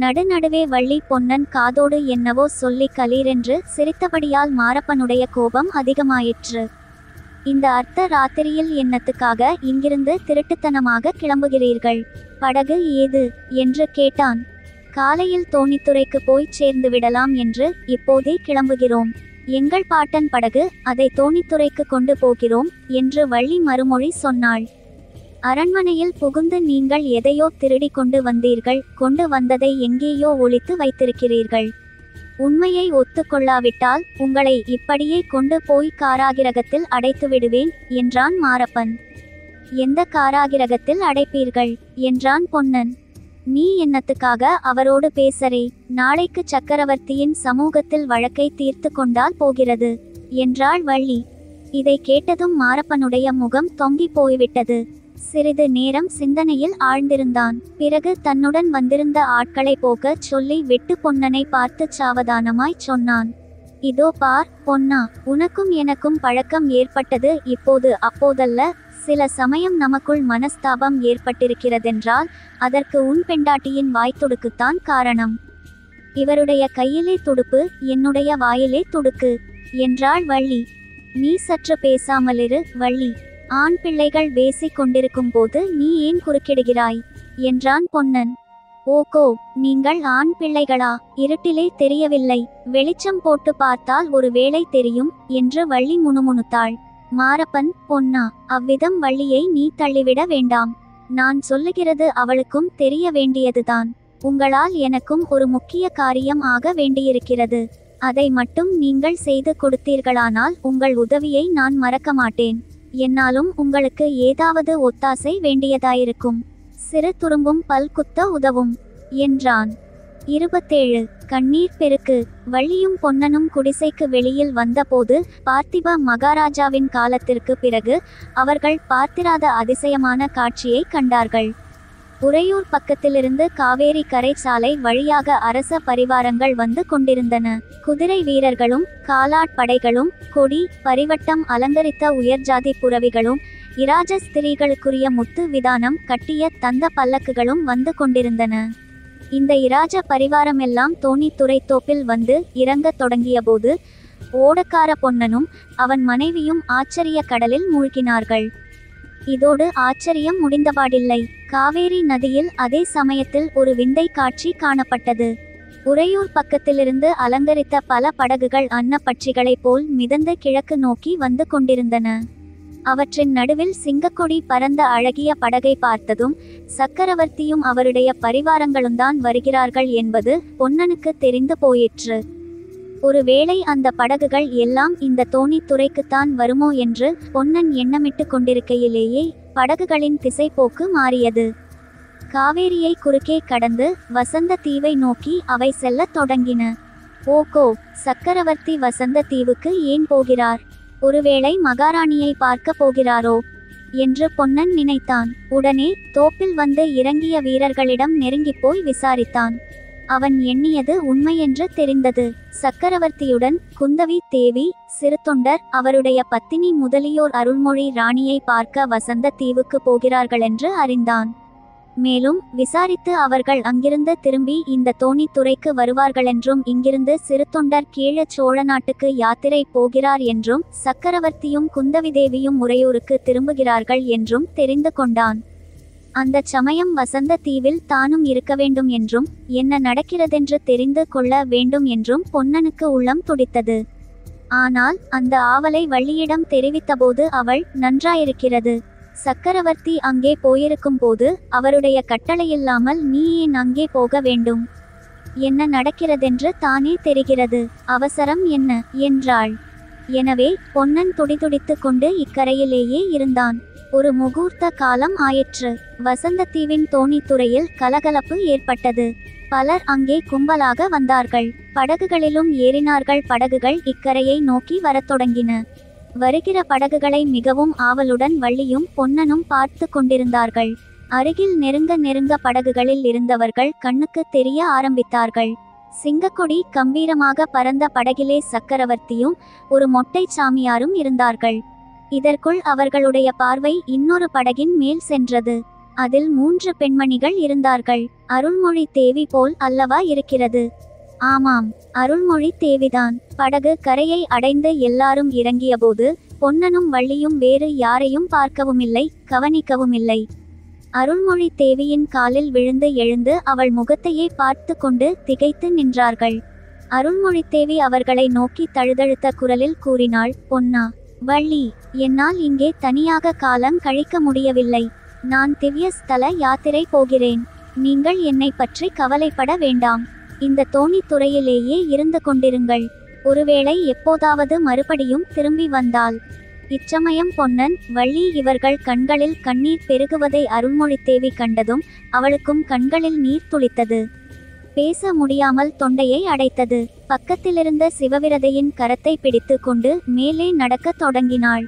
நடுநடுவே வள்ளி பொன்னன் காதோடு என்னவோ சொல்லி கலீரென்று சிரித்தபடியால் மாரப்பனுடைய கோபம் அதிகமாயிற்று. இந்த அர்த்த ராத்திரியில் என்னத்துக்காக இங்கிருந்து திருட்டுத்தனமாக கிளம்புகிறீர்கள்? படகு ஏது என்று கேட்டான். காலையில் தோணித்துறைக்கு போய் சேர்ந்து விடலாம் என்று இப்போதே கிளம்புகிறோம். எங்கள் பாட்டன் படகு, அதை தோணித்துறைக்கு கொண்டு போகிறோம் என்று வள்ளி மறுமொழி சொன்னாள். அரண்மனையில் புகுந்து நீங்கள் எதையோ திருடி கொண்டு வந்தீர்கள். கொண்டு வந்ததை எங்கேயோ ஒளித்து வைத்திருக்கிறீர்கள். உண்மையை ஒத்துக்கொள்ளாவிட்டால் உங்களை இப்படியே கொண்டு போய் காராகிரகத்தில் அடைத்து விடுவேன் என்றான் மாரப்பன். எந்த காராகிரகத்தில் அடைப்பீர்கள் என்றான் பொன்னன். நீ என்னத்துக்காக அவரோடு பேசறே? நாளைக்கு சக்கரவர்த்தியின் சமூகத்தில் வழக்கை தீர்த்து கொண்டால் போகிறது என்றாள் வள்ளி. இதை கேட்டதும் மாரப்பனுடைய முகம் தொங்கி போய்விட்டது. சிறிது நேரம் சிந்தனையில் ஆழ்ந்திருந்தான். பிறகு தன்னுடன் வந்திருந்த ஆட்களை போகச் சொல்லி வெட்டு பொன்னனை பார்த்து சாவதானமாய் சொன்னான். இதோ பார் பொன்னா, உனக்கும் எனக்கும் பழக்கம் ஏற்பட்டது இப்போது அப்போதல்ல. சில சமயம் நமக்குள் மனஸ்தாபம் ஏற்பட்டிருக்கிறதென்றால் அதற்கு உன் பெண்டாட்டியின் வாய்த்துடுக்குத்தான் காரணம். இவருடைய கையிலே துடுப்பு, என்னுடைய வாயிலே துடுக்கு என்றாள் வள்ளி. நீ சற்று பேசாமலிரு வள்ளி. ஆண் பிள்ளைகள் பேசிக் கொண்டிருக்கும் போது நீ ஏன் குறுக்கிடுகிறாய் என்றான் பொன்னன். ஓகோ, நீங்கள் ஆண் பிள்ளைகளா? இருட்டிலே தெரியவில்லை, வெளிச்சம் போட்டு பார்த்தால் ஒரு வேளை தெரியும் என்று வள்ளி முணுமுணுத்தாள். மாரப்பன், பொன்னா, அவ்விதம் வள்ளியை நீ தள்ளிவிட வேண்டாம். நான் சொல்லுகிறது அவளுக்கும் தெரிய வேண்டியதுதான். உங்களால் எனக்கும் ஒரு முக்கிய காரியம் ஆக வேண்டியிருக்கிறது. அதை மட்டும் நீங்கள் செய்து கொடுத்தீர்களானால் உங்கள் உதவியை நான் மறக்க மாட்டேன். என்னாலும் உங்களுக்கு ஏதாவது ஒத்தாசை வேண்டியதாயிருக்கும். சிறு துரும்பும் பல் குத்த உதவும் என்றான். 27. கண்ணீர் பெருக்கு. வள்ளியும் பொன்னனும் குடிசைக்கு வெளியில் வந்தபோது பார்த்திப மகாராஜாவின் காலத்திற்கு பிறகு அவர்கள் பார்த்திராத அதிசயமான காட்சியை கண்டார்கள். உறையூர் பக்கத்திலிருந்து காவேரி கரை சாலை வழியாக அரச பரிவாரங்கள் வந்து கொண்டிருந்தன. குதிரை வீரர்களும் காலாட்படைகளும் கொடி பரிவட்டம் அலங்கரித்த உயர்ஜாதி புரவிகளும் இராஜ ஸ்திரீகளுக்குரிய முத்து விதானம் கட்டிய தந்த பல்லக்குகளும் வந்து கொண்டிருந்தன. இந்த இராஜ பரிவாரமெல்லாம் தோணித்துறை தோப்பில் வந்து இறங்கத் தொடங்கியபோது ஓடக்கார பொன்னனும் அவன் மனைவியும் ஆச்சரிய கடலில் மூழ்கினார்கள். இதோடு ஆச்சரியம் முடிந்தபாடில்லை. காவேரி நதியில் அதே சமயத்தில் ஒரு விந்தை காட்சி காணப்பட்டது. உறையூர் பக்கத்திலிருந்து அலங்கரித்த பல படகுகள் அன்னப்பட்சிகளைப் போல் மிதந்து கிழக்கு நோக்கி வந்து கொண்டிருந்தன. அவற்றின் நடுவில் சிங்கக்கொடி பறந்த அழகிய படகை பார்த்ததும் சக்கரவர்த்தியும் அவருடைய பரிவாரங்களும்தான் வருகிறார்கள் என்பது பொன்னனுக்கு தெரிந்து போயிற்று. ஒருவேளை அந்த படகுகள் எல்லாம் இந்த தோணித்துறைக்குத்தான் வருமோ என்று பொன்னன் எண்ணமிட்டு கொண்டிருக்கையிலேயே படகுகளின் திசைப்போக்கு மாறியது. காவேரியை குறுக்கே கடந்து வசந்த தீவை நோக்கி அவை செல்லத் தொடங்கின. ஓகோ, சக்கரவர்த்தி வசந்த தீவுக்கு ஏன் போகிறார்? ஒருவேளை மகாராணியை பார்க்க போகிறாரோ என்று பொன்னன் நினைத்தான். உடனே தோப்பில் வந்து இறங்கிய வீரர்களிடம் நெருங்கிப்போய் விசாரித்தான். அவன் எண்ணியது உண்மையென்று தெரிந்தது. சக்கரவர்த்தியுடன் குந்தவி தேவி, சிறுத்தொண்டர், அவருடைய பத்தினி முதலியோர் அருள்மொழி ராணியை பார்க்க வசந்த தீவுக்கு போகிறார்களென்று அறிந்தான். மேலும் விசாரித்து அவர்கள் அங்கிருந்து திரும்பி இந்த தோணித்துறைக்கு வருவார்களென்றும் இங்கிருந்து சிறுத்தொண்டர் கீழ சோழ நாட்டுக்கு யாத்திரை போகிறார் என்றும் சக்கரவர்த்தியும் குந்தவி தேவியும் உறையூருக்கு திரும்புகிறார்கள் என்றும் தெரிந்து கொண்டான். அந்த சமயம் வசந்த தீவில் தானும் இருக்க வேண்டும் என்றும் என்ன நடக்கிறதென்று தெரிந்து கொள்ள வேண்டும் என்றும் பொன்னனுக்கு உள்ளம் துடித்தது. ஆனால் அந்த ஆவலை வள்ளியிடம் தெரிவித்தபோது அவள், நன்றாயிருக்கிறது, சக்கரவர்த்தி அங்கே போயிருக்கும் போது அவருடைய கட்டளையில்லாமல் நீ ஏன் அங்கே போக வேண்டும்? என்ன நடக்கிறதென்று தானே தெரிகிறது, அவசரம் என்ன என்றாள். எனவே பொன்னன் துடிதுடித்து கொண்டு இக்கரையிலேயே இருந்தான். ஒரு முகூர்த்த காலம் ஆயிற்று. வசந்தத்தீவின் தோணித்துறையில் கலகலப்பு ஏற்பட்டது. பலர் அங்கே கும்பலாக வந்தார்கள். படகுகளிலும் ஏறினார்கள். படகுகள் இக்கரையை நோக்கி வரத் தொடங்கின. வருகிற படகுகளை மிகவும் ஆவலுடன் வள்ளியும் பொன்னனும் பார்த்து கொண்டிருந்தார்கள். அருகில் நெருங்க படகுகளில் இருந்தவர்கள் கண்ணுக்கு தெரிய ஆரம்பித்தார்கள். சிங்கக்கொடி கம்பீரமாக பறந்த படகிலே சக்கரவர்த்தியும் ஒரு மொட்டை சாமியாரும் இருந்தார்கள். இதற்குள் அவர்களுடைய பார்வை இன்னொரு படகின் மேல் சென்றது. அதில் 3 பெண்மணிகள் இருந்தார்கள். அருள்மொழி தேவி போல் அல்லவா இருக்கிறது? ஆமாம், அருள்மொழி தேவிதான். படகு கரையை அடைந்து எல்லாரும் இறங்கியபோது பொன்னனும் வள்ளியும் வேறு யாரையும் பார்க்கவுமில்லை, கவனிக்கவுமில்லை. அருள்மொழி தேவியின் காலில் விழுந்து எழுந்து அவள் முகத்தையே பார்த்து கொண்டு திகைத்து நின்றார்கள். அருள்மொழி தேவி அவர்களை நோக்கி தழுதழுத்த குரலில் கூறினாள், பொன்னா, வள்ளி, என்னால் இங்கே தனியாக காலம் கழிக்க முடியவில்லை. நான் திவ்ய ஸ்தல யாத்திரை போகிறேன். நீங்கள் என்னை பற்றி கவலைப்பட வேண்டாம். இந்த தோணித்துறையிலேயே இருந்து கொண்டிருங்கள். ஒருவேளை எப்போதாவது மறுபடியும் திரும்பி வந்தால். இச்சமயம் பொன்னன், வள்ளி இவர்கள் கண்களில் கண்ணீர் பெருகுவதை அருள்மொழித்தேவி கண்டதும் அவளுக்கும் கண்களில் நீர் துளித்தது. பேச முடியாமல் தொண்டையை அடைத்தது. பக்கத்திலிருந்த சிவவிரதையின் கரத்தை பிடித்து கொண்டு மேலே நடக்கத் தொடங்கினாள்.